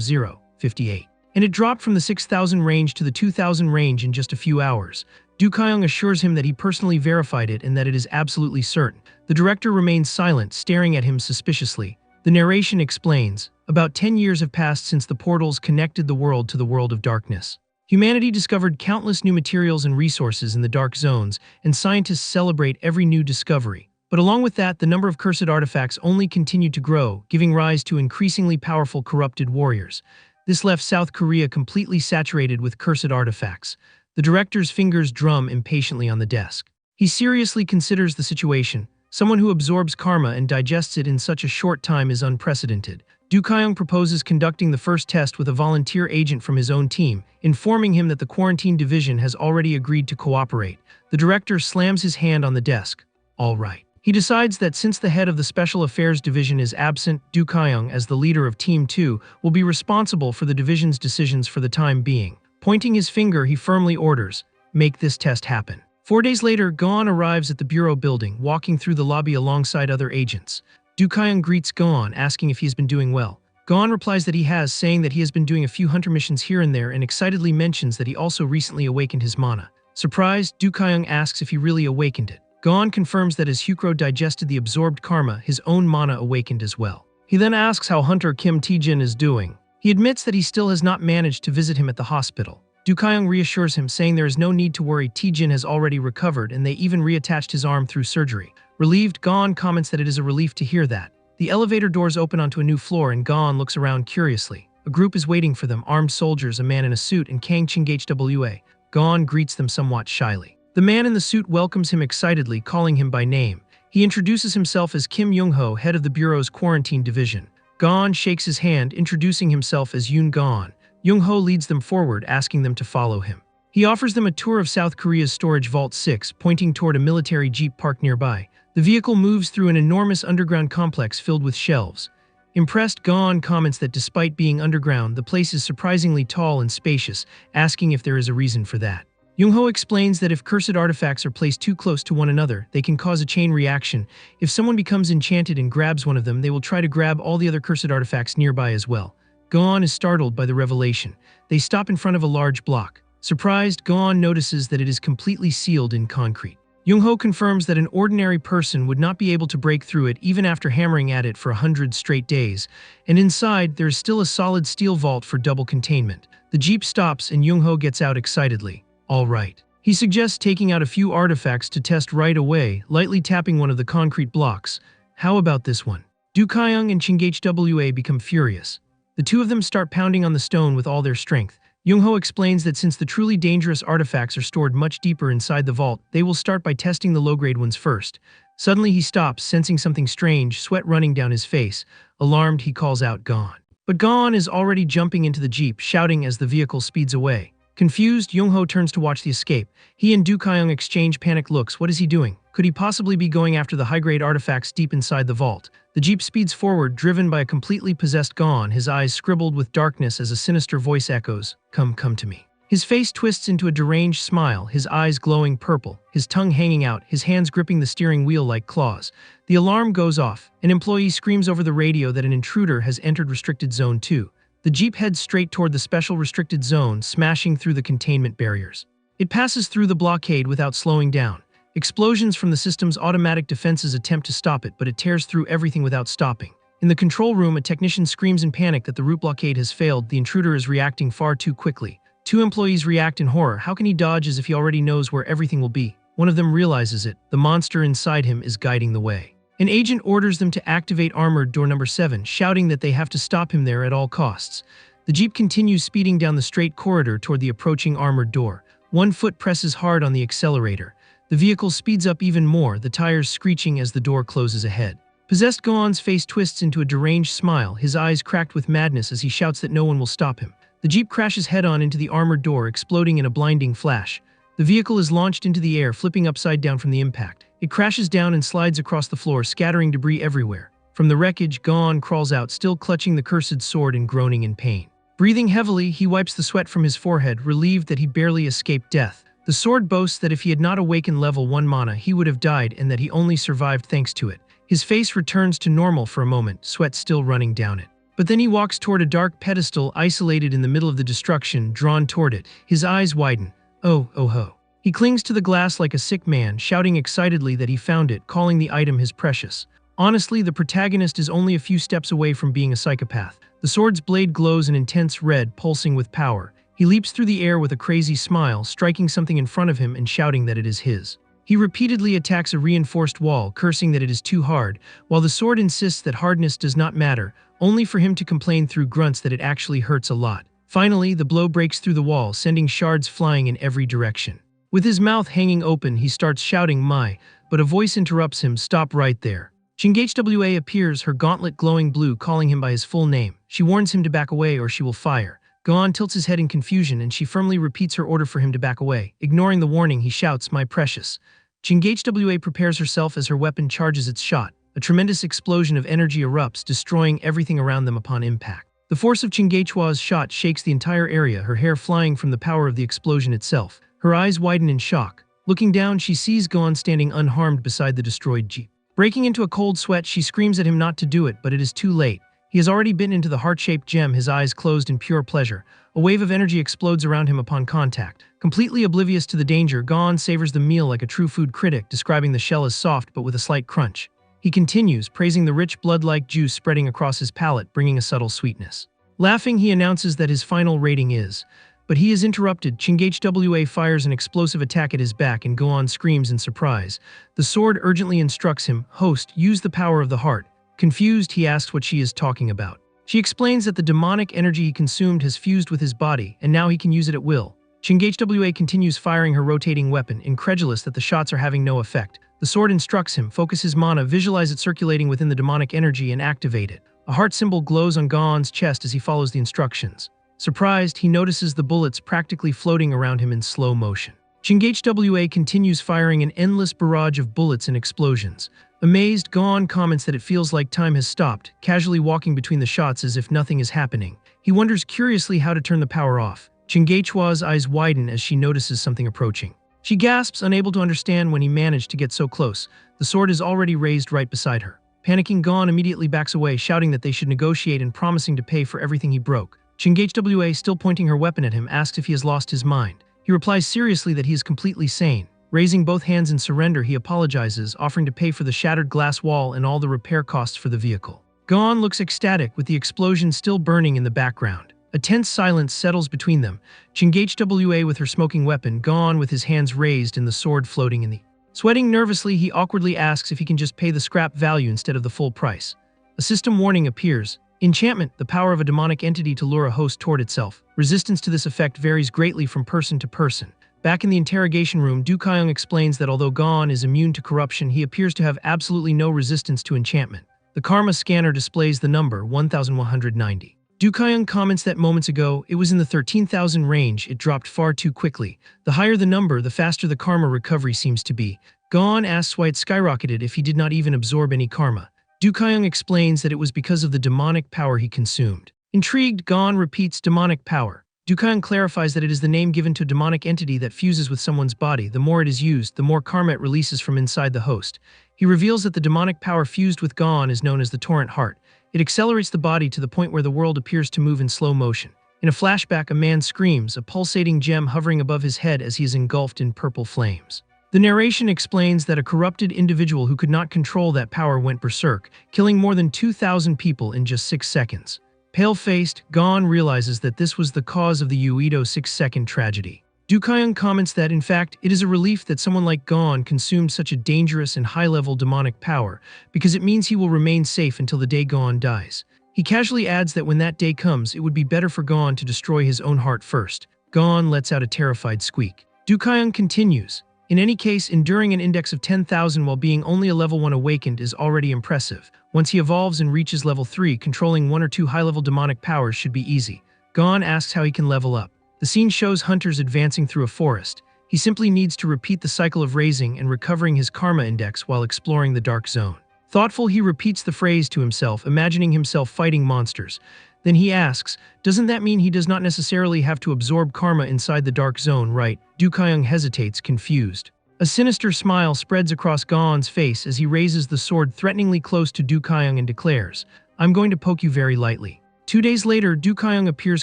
Speaker 1: 0.58. And it dropped from the 6,000 range to the 2,000 range in just a few hours. Du Kayong assures him that he personally verified it and that it is absolutely certain. The director remains silent, staring at him suspiciously. The narration explains, about 10 years have passed since the portals connected the world to the world of darkness. Humanity discovered countless new materials and resources in the dark zones, and scientists celebrate every new discovery. But along with that, the number of cursed artifacts only continued to grow, giving rise to increasingly powerful corrupted warriors. This left South Korea completely saturated with cursed artifacts. The director's fingers drum impatiently on the desk. He seriously considers the situation. Someone who absorbs karma and digests it in such a short time is unprecedented. Du Kayong proposes conducting the first test with a volunteer agent from his own team, informing him that the quarantine division has already agreed to cooperate. The director slams his hand on the desk. All right. He decides that since the head of the Special Affairs Division is absent, Du Kayong, as the leader of Team 2, will be responsible for the division's decisions for the time being. Pointing his finger, he firmly orders, "Make this test happen." 4 days later, Gon arrives at the Bureau building, walking through the lobby alongside other agents. Du Kayong greets Gon, asking if he has been doing well. Gon replies that he has, saying that he has been doing a few hunter missions here and there, and excitedly mentions that he also recently awakened his mana. Surprised, Du Kayong asks if he really awakened it. Gon confirms that as Hukro digested the absorbed karma, his own mana awakened as well. He then asks how Hunter Kim Tae-jin is doing. He admits that he still has not managed to visit him at the hospital. Du Kayong reassures him, saying there is no need to worry, Tae-jin has already recovered and they even reattached his arm through surgery. Relieved, Gon comments that it is a relief to hear that. The elevator doors open onto a new floor and Gon looks around curiously. A group is waiting for them, armed soldiers, a man in a suit, and Kang Ching-hwa. Gon greets them somewhat shyly. The man in the suit welcomes him excitedly, calling him by name. He introduces himself as Kim Young-ho, head of the Bureau's quarantine division. Gon shakes his hand, introducing himself as Yoon Gon. Young-ho leads them forward, asking them to follow him. He offers them a tour of South Korea's storage vault 6, pointing toward a military jeep parked nearby. The vehicle moves through an enormous underground complex filled with shelves. Impressed, Gon comments that despite being underground, the place is surprisingly tall and spacious, asking if there is a reason for that. Young-ho explains that if cursed artifacts are placed too close to one another, they can cause a chain reaction. If someone becomes enchanted and grabs one of them, they will try to grab all the other cursed artifacts nearby as well. Gon is startled by the revelation. They stop in front of a large block. Surprised, Gon notices that it is completely sealed in concrete. Jung-ho confirms that an ordinary person would not be able to break through it even after hammering at it for 100 straight days, and inside there is still a solid steel vault for double containment. The jeep stops and Jung-ho gets out excitedly. All right. He suggests taking out a few artifacts to test right away, lightly tapping one of the concrete blocks. How about this one? Do Kyung and Ching-HWA become furious. The two of them start pounding on the stone with all their strength. Jung-ho explains that since the truly dangerous artifacts are stored much deeper inside the vault, they will start by testing the low-grade ones first. Suddenly he stops, sensing something strange, sweat running down his face. Alarmed, he calls out Gon. But Gon is already jumping into the jeep, shouting as the vehicle speeds away. Confused, Jung-ho turns to watch the escape. He and Do Kyung exchange panicked looks. What is he doing? Could he possibly be going after the high-grade artifacts deep inside the vault? The jeep speeds forward, driven by a completely possessed Gon, his eyes scribbled with darkness as a sinister voice echoes, Come to me. His face twists into a deranged smile, his eyes glowing purple, his tongue hanging out, his hands gripping the steering wheel like claws. The alarm goes off. An employee screams over the radio that an intruder has entered Restricted Zone 2. The jeep heads straight toward the special restricted zone, smashing through the containment barriers. It passes through the blockade without slowing down. Explosions from the system's automatic defenses attempt to stop it, but it tears through everything without stopping. In the control room, a technician screams in panic that the route blockade has failed. The intruder is reacting far too quickly. Two employees react in horror. How can he dodge as if he already knows where everything will be? One of them realizes it. The monster inside him is guiding the way. An agent orders them to activate armored door number 7, shouting that they have to stop him there at all costs. The jeep continues speeding down the straight corridor toward the approaching armored door. One foot presses hard on the accelerator. The vehicle speeds up even more, the tires screeching as the door closes ahead. Possessed Gon's face twists into a deranged smile, his eyes cracked with madness as he shouts that no one will stop him. The jeep crashes head-on into the armored door, exploding in a blinding flash. The vehicle is launched into the air, flipping upside down from the impact. It crashes down and slides across the floor, scattering debris everywhere. From the wreckage, Gon crawls out, still clutching the cursed sword and groaning in pain. Breathing heavily, he wipes the sweat from his forehead, relieved that he barely escaped death. The sword boasts that if he had not awakened level 1 mana, he would have died and that he only survived thanks to it. His face returns to normal for a moment, sweat still running down it. But then he walks toward a dark pedestal isolated in the middle of the destruction, drawn toward it. His eyes widen. Oh ho. He clings to the glass like a sick man, shouting excitedly that he found it, calling the item his precious. Honestly, the protagonist is only a few steps away from being a psychopath. The sword's blade glows an intense red, pulsing with power. He leaps through the air with a crazy smile, striking something in front of him and shouting that it is his. He repeatedly attacks a reinforced wall, cursing that it is too hard, while the sword insists that hardness does not matter, only for him to complain through grunts that it actually hurts a lot. Finally, the blow breaks through the wall, sending shards flying in every direction. With his mouth hanging open, he starts shouting "My," but a voice interrupts him, "Stop right there." Ching-HWA appears, her gauntlet glowing blue, calling him by his full name. She warns him to back away or she will fire. Gon tilts his head in confusion and she firmly repeats her order for him to back away. Ignoring the warning, he shouts, "My precious." Ching-HWA prepares herself as her weapon charges its shot. A tremendous explosion of energy erupts, destroying everything around them upon impact. The force of Ching-HWA's shot shakes the entire area, her hair flying from the power of the explosion itself. Her eyes widen in shock. Looking down, she sees Gon standing unharmed beside the destroyed jeep. Breaking into a cold sweat, she screams at him not to do it, but it is too late. He has already bitten into the heart-shaped gem, his eyes closed in pure pleasure. A wave of energy explodes around him upon contact. Completely oblivious to the danger, Gon savors the meal like a true food critic, describing the shell as soft but with a slight crunch. He continues, praising the rich blood-like juice spreading across his palate, bringing a subtle sweetness. Laughing, he announces that his final rating is... But he is interrupted. Ching-HWA fires an explosive attack at his back and Gon screams in surprise. The sword urgently instructs him, "Host, use the power of the heart." Confused, he asks what she is talking about. She explains that the demonic energy he consumed has fused with his body, and now he can use it at will. Ching-HWA continues firing her rotating weapon, incredulous that the shots are having no effect. The sword instructs him, focus his mana, visualize it circulating within the demonic energy, and activate it. A heart symbol glows on Gon's chest as he follows the instructions. Surprised, he notices the bullets practically floating around him in slow motion. Ching-HWA continues firing an endless barrage of bullets and explosions. Amazed, Gon comments that it feels like time has stopped, casually walking between the shots as if nothing is happening. He wonders curiously how to turn the power off. Ching-HWA's eyes widen as she notices something approaching. She gasps, unable to understand when he managed to get so close. The sword is already raised right beside her. Panicking, Gon immediately backs away, shouting that they should negotiate and promising to pay for everything he broke. Ching-HWA, still pointing her weapon at him, asks if he has lost his mind. He replies seriously that he is completely sane. Raising both hands in surrender, he apologizes, offering to pay for the shattered glass wall and all the repair costs for the vehicle. Gon looks ecstatic, with the explosion still burning in the background. A tense silence settles between them, Chingachwa with her smoking weapon, Gon with his hands raised and the sword floating in the... Sweating nervously, he awkwardly asks if he can just pay the scrap value instead of the full price. A system warning appears. Enchantment, the power of a demonic entity to lure a host toward itself. Resistance to this effect varies greatly from person to person. Back in the interrogation room, Du Kyoung explains that although Gon is immune to corruption, he appears to have absolutely no resistance to enchantment. The karma scanner displays the number 1190. Du Kyoung comments that moments ago, it was in the 13,000 range. It dropped far too quickly. The higher the number, the faster the karma recovery seems to be. Gon asks why it skyrocketed if he did not even absorb any karma. Du Kyoung explains that it was because of the demonic power he consumed. Intrigued, Gon repeats demonic power. Du Kyoung clarifies that it is the name given to a demonic entity that fuses with someone's body. The more it is used, the more karma it releases from inside the host. He reveals that the demonic power fused with Gon is known as the Torrent Heart. It accelerates the body to the point where the world appears to move in slow motion. In a flashback, a man screams, a pulsating gem hovering above his head as he is engulfed in purple flames. The narration explains that a corrupted individual who could not control that power went berserk, killing more than 2,000 people in just 6 seconds. Pale-faced, Gon realizes that this was the cause of the Uedo 6-second tragedy. Du Kyoung comments that, in fact, it is a relief that someone like Gon consumed such a dangerous and high-level demonic power, because it means he will remain safe until the day Gon dies. He casually adds that when that day comes, it would be better for Gon to destroy his own heart first. Gon lets out a terrified squeak. Du Kyoung continues, in any case, enduring an index of 10,000 while being only a level 1 awakened is already impressive. Once he evolves and reaches level 3, controlling 1 or 2 high-level demonic powers should be easy. Gon asks how he can level up. The scene shows hunters advancing through a forest. He simply needs to repeat the cycle of raising and recovering his karma index while exploring the dark zone. Thoughtful, he repeats the phrase to himself, imagining himself fighting monsters. Then he asks, doesn't that mean he does not necessarily have to absorb karma inside the dark zone, right? Du Kyoung hesitates, confused. A sinister smile spreads across Gon's face as he raises the sword threateningly close to Du Kyoung and declares, I'm going to poke you very lightly. 2 days later, Du Kyoung appears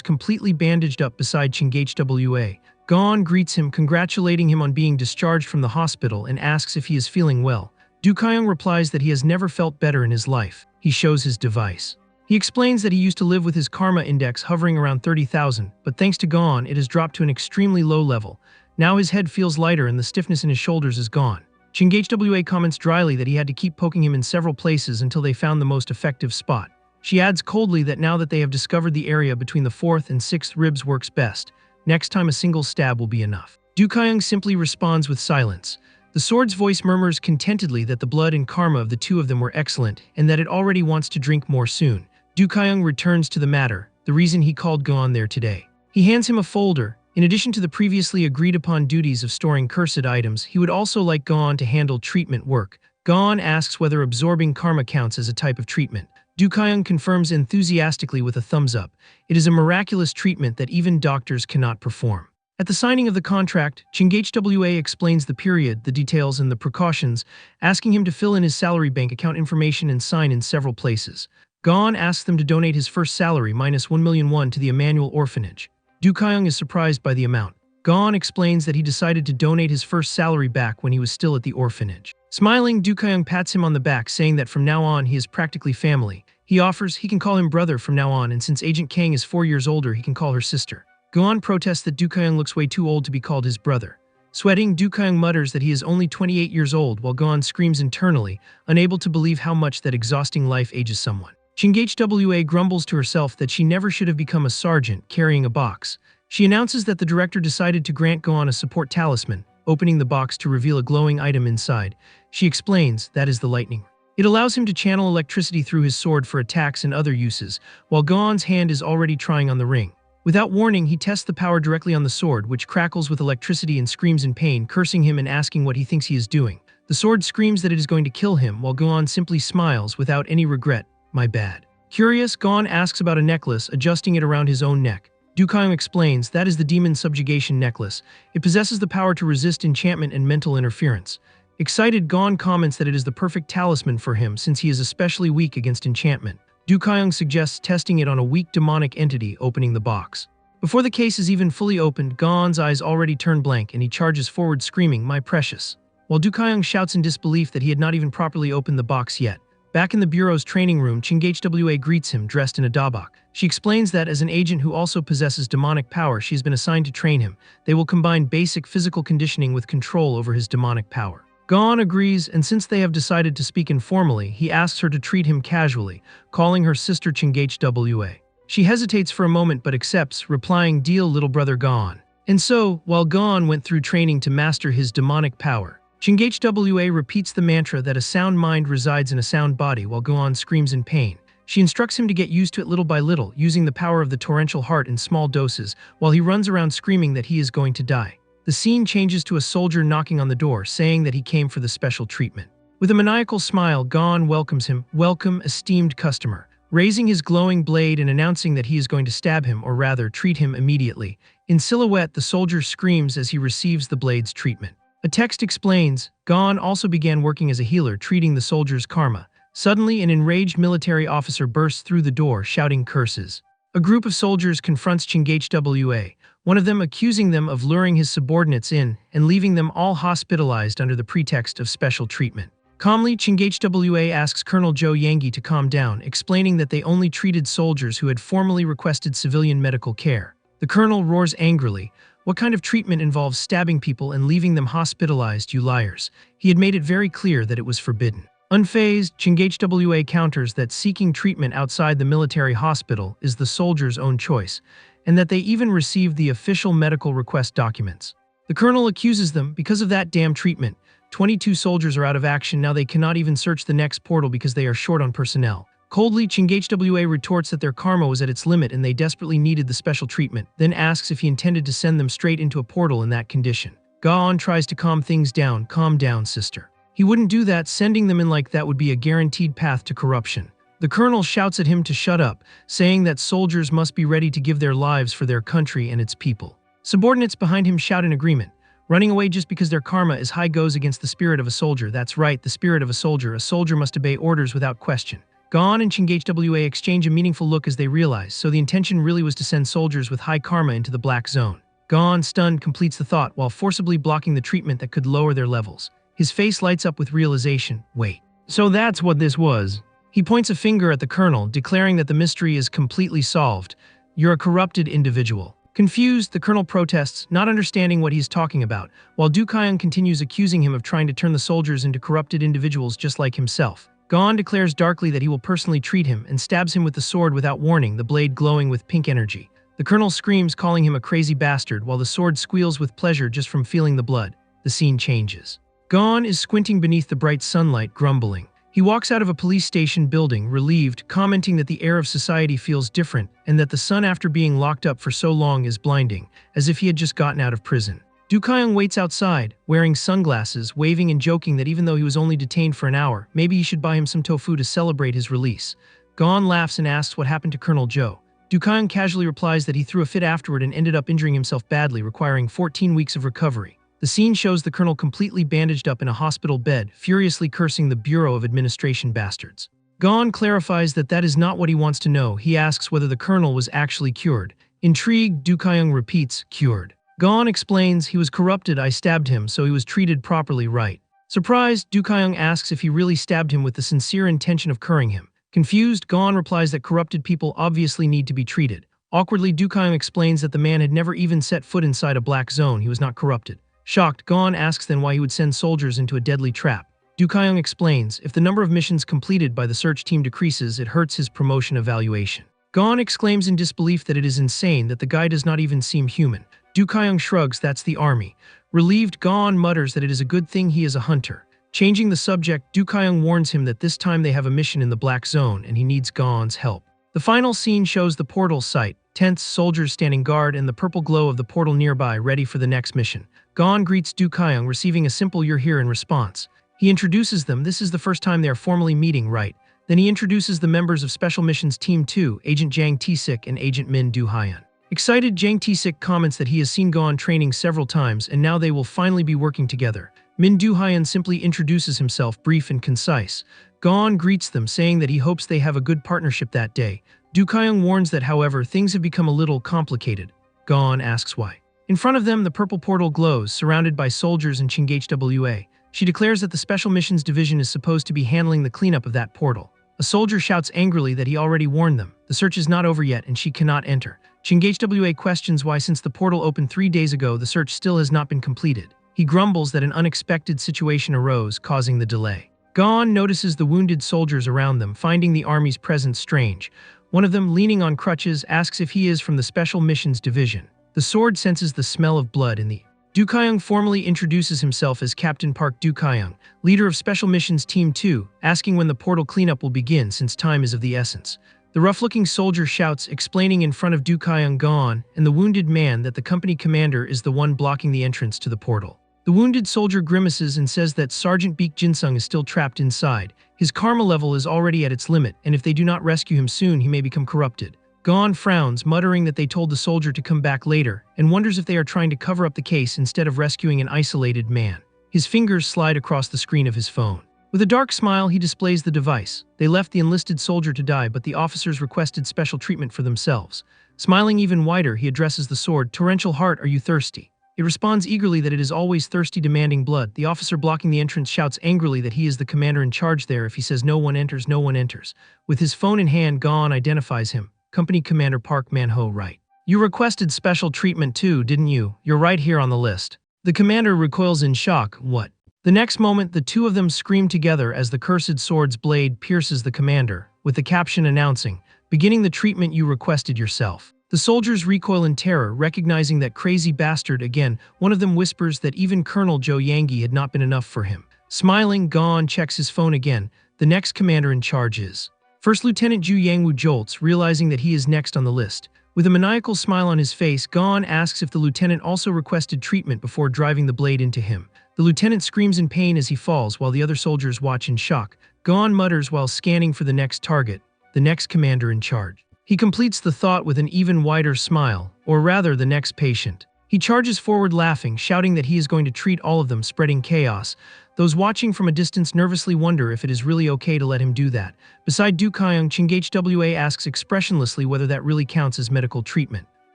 Speaker 1: completely bandaged up beside Chingachwa. Gon greets him, congratulating him on being discharged from the hospital and asks if he is feeling well. Du Kyoung replies that he has never felt better in his life. He shows his device. He explains that he used to live with his karma index hovering around 30,000, but thanks to Gon, it has dropped to an extremely low level. Now his head feels lighter and the stiffness in his shoulders is gone. Chingachwa comments dryly that he had to keep poking him in several places until they found the most effective spot. She adds coldly that now that they have discovered the area between the 4th and 6th ribs works best, next time a single stab will be enough. Du Kyoung simply responds with silence. The sword's voice murmurs contentedly that the blood and karma of the two of them were excellent and that it already wants to drink more soon. Du Kyoung returns to the matter, the reason he called Gon there today. He hands him a folder. In addition to the previously agreed-upon duties of storing cursed items, he would also like Gon to handle treatment work. Gon asks whether absorbing karma counts as a type of treatment. Du Kyoung confirms enthusiastically with a thumbs up. It is a miraculous treatment that even doctors cannot perform. At the signing of the contract, Chingachwa explains the period, the details, and the precautions, asking him to fill in his salary bank account information and sign in several places. Gon asks them to donate his first salary minus 1 million won to the Emmanuel orphanage. Du Kyoung is surprised by the amount. Gon explains that he decided to donate his first salary back when he was still at the orphanage. Smiling, Du Kyoung pats him on the back, saying that from now on he is practically family. He offers he can call him brother from now on, and since Agent Kang is 4 years older, he can call her sister. Gon protests that Du Kyoung looks way too old to be called his brother. Sweating, Du Kyoung mutters that he is only 28 years old, while Gon screams internally, unable to believe how much that exhausting life ages someone. Chingachwa grumbles to herself that she never should have become a sergeant carrying a box. She announces that the director decided to grant Gon a support talisman, opening the box to reveal a glowing item inside. She explains that is the lightning. It allows him to channel electricity through his sword for attacks and other uses, while Gon's hand is already trying on the ring. Without warning, he tests the power directly on the sword, which crackles with electricity and screams in pain, cursing him and asking what he thinks he is doing. The sword screams that it is going to kill him, while Gon simply smiles without any regret. My bad. Curious, Gon asks about a necklace, adjusting it around his own neck. Du Kyoung explains that is the demon subjugation necklace. It possesses the power to resist enchantment and mental interference. Excited, Gon comments that it is the perfect talisman for him since he is especially weak against enchantment. Du Kyoung suggests testing it on a weak demonic entity, opening the box. Before the case is even fully opened, Gon's eyes already turn blank and he charges forward screaming, "My precious." While Du Kaiyang shouts in disbelief that he had not even properly opened the box yet. Back in the bureau's training room, Ching-HWA greets him, dressed in a dabak. She explains that as an agent who also possesses demonic power, she has been assigned to train him. They will combine basic physical conditioning with control over his demonic power. Gon agrees, and since they have decided to speak informally, he asks her to treat him casually, calling her sister Ching-HWA. She hesitates for a moment but accepts, replying, "Deal, little brother Gon." And so, while Gon went through training to master his demonic power, Ching-HWA repeats the mantra that a sound mind resides in a sound body while Gon screams in pain. She instructs him to get used to it little by little, using the power of the torrential heart in small doses, while he runs around screaming that he is going to die. The scene changes to a soldier knocking on the door, saying that he came for the special treatment. With a maniacal smile, Gon welcomes him, "Welcome, esteemed customer," raising his glowing blade and announcing that he is going to stab him, or rather, treat him immediately. In silhouette, the soldier screams as he receives the blade's treatment. A text explains, Gon also began working as a healer, treating the soldier's karma. Suddenly, an enraged military officer bursts through the door, shouting curses. A group of soldiers confronts Ching-HWA, one of them accusing them of luring his subordinates in and leaving them all hospitalized under the pretext of special treatment. Calmly, Ching-HWA asks Colonel Zhou Yangi to calm down, explaining that they only treated soldiers who had formally requested civilian medical care. The colonel roars angrily, "What kind of treatment involves stabbing people and leaving them hospitalized, you liars?" He had made it very clear that it was forbidden. Unfazed, Ching-HWA counters that seeking treatment outside the military hospital is the soldier's own choice, and that they even received the official medical request documents. The colonel accuses them, because of that damn treatment, 22 soldiers are out of action now. They cannot even search the next portal because they are short on personnel. Coldly, Ching-HWA retorts that their karma was at its limit and they desperately needed the special treatment, then asks if he intended to send them straight into a portal in that condition. Gon tries to calm things down. "Calm down, sister. He wouldn't do that. Sending them in like that would be a guaranteed path to corruption." The colonel shouts at him to shut up, saying that soldiers must be ready to give their lives for their country and its people. Subordinates behind him shout in agreement. Running away just because their karma is high goes against the spirit of a soldier. That's right, the spirit of a soldier. A soldier must obey orders without question. Gon and Ching-HWA exchange a meaningful look as they realize, so the intention really was to send soldiers with high karma into the black zone. Gon, stunned, completes the thought while forcibly blocking the treatment that could lower their levels. His face lights up with realization. Wait. So that's what this was. He points a finger at the colonel, declaring that the mystery is completely solved. "You're a corrupted individual." Confused, the colonel protests, not understanding what he's talking about, while Du Kaiyang continues accusing him of trying to turn the soldiers into corrupted individuals just like himself. Gon declares darkly that he will personally treat him and stabs him with the sword without warning, the blade glowing with pink energy. The colonel screams, calling him a crazy bastard, while the sword squeals with pleasure just from feeling the blood. The scene changes. Gon is squinting beneath the bright sunlight, grumbling. He walks out of a police station building, relieved, commenting that the air of society feels different and that the sun after being locked up for so long is blinding, as if he had just gotten out of prison. Du Kaiyang waits outside, wearing sunglasses, waving and joking that even though he was only detained for an hour, maybe he should buy him some tofu to celebrate his release. Gon laughs and asks what happened to Colonel Zhou. Du Kaiyang casually replies that he threw a fit afterward and ended up injuring himself badly, requiring 14 weeks of recovery. The scene shows the colonel completely bandaged up in a hospital bed, furiously cursing the Bureau of Administration bastards. Gon clarifies that that is not what he wants to know. He asks whether the colonel was actually cured. Intrigued, Du Kaiyang repeats, "Cured." Gon explains, "He was corrupted, I stabbed him, so he was treated properly, right?" Surprised, Du Kaiyang asks if he really stabbed him with the sincere intention of curing him. Confused, Gon replies that corrupted people obviously need to be treated. Awkwardly, Du Kaiyang explains that the man had never even set foot inside a black zone. He was not corrupted. Shocked, Gon asks then why he would send soldiers into a deadly trap. Du Kaiyang explains, if the number of missions completed by the search team decreases, it hurts his promotion evaluation. Gon exclaims in disbelief that it is insane that the guy does not even seem human. Du Kaiyang shrugs, that's the army. Relieved, Gon mutters that it is a good thing he is a hunter. Changing the subject, Du Kaiyang warns him that this time they have a mission in the black zone and he needs Gon's help. The final scene shows the portal site, tense soldiers standing guard and the purple glow of the portal nearby, ready for the next mission. Gon greets Du Kaiyang, receiving a simple "You're here" in response. He introduces them. This is the first time they are formally meeting, right? Then he introduces the members of Special Missions Team 2, Agent Jang T-Sik and Agent Min Du-Hyan. Excited, Jang T-Sik comments that he has seen Gon training several times and now they will finally be working together. Min Du-Hyan simply introduces himself, brief and concise. Gon greets them, saying that he hopes they have a good partnership that day. Du Kaiyang warns that, however, things have become a little complicated. Gon asks why. In front of them, the purple portal glows, surrounded by soldiers and ChingHWA. She declares that the Special Missions Division is supposed to be handling the cleanup of that portal. A soldier shouts angrily that he already warned them. The search is not over yet and she cannot enter. ChingHWA questions why since the portal opened 3 days ago, the search still has not been completed. He grumbles that an unexpected situation arose, causing the delay. Gon notices the wounded soldiers around them, finding the army's presence strange. One of them, leaning on crutches, asks if he is from the Special Missions Division. The sword senses the smell of blood in the Dukayung formally introduces himself as Captain Park Dukayung, leader of Special Missions Team 2, asking when the portal cleanup will begin since time is of the essence. The rough-looking soldier shouts, explaining in front of Dukayung Gon and the wounded man that the company commander is the one blocking the entrance to the portal. The wounded soldier grimaces and says that Sergeant Baek Jinsung is still trapped inside. His karma level is already at its limit, and if they do not rescue him soon, he may become corrupted. Gon frowns, muttering that they told the soldier to come back later, and wonders if they are trying to cover up the case instead of rescuing an isolated man. His fingers slide across the screen of his phone. With a dark smile, he displays the device. They left the enlisted soldier to die, but the officers requested special treatment for themselves. Smiling even wider, he addresses the sword. Torrential heart, are you thirsty? It responds eagerly that it is always thirsty, demanding blood. The officer blocking the entrance shouts angrily that he is the commander in charge there. If he says no one enters, no one enters. With his phone in hand, Gon identifies him. Company Commander Park Man-ho, right. You requested special treatment too, didn't you? You're right here on the list. The commander recoils in shock. What? The next moment, the two of them scream together as the cursed sword's blade pierces the commander, with the caption announcing, beginning the treatment you requested yourself. The soldiers recoil in terror, recognizing that crazy bastard again. One of them whispers that even Colonel Zhou Yangi had not been enough for him. Smiling, Gon checks his phone again. The next commander in charge is First Lieutenant Zhu Yangwu jolts, realizing that he is next on the list. With a maniacal smile on his face, Gon asks if the lieutenant also requested treatment before driving the blade into him. The lieutenant screams in pain as he falls, while the other soldiers watch in shock. Gon mutters while scanning for the next target, the next commander in charge. He completes the thought with an even wider smile, or rather the next patient. He charges forward laughing, shouting that he is going to treat all of them, spreading chaos. Those watching from a distance nervously wonder if it is really okay to let him do that. Beside Dukayung, ChingHWA asks expressionlessly whether that really counts as medical treatment.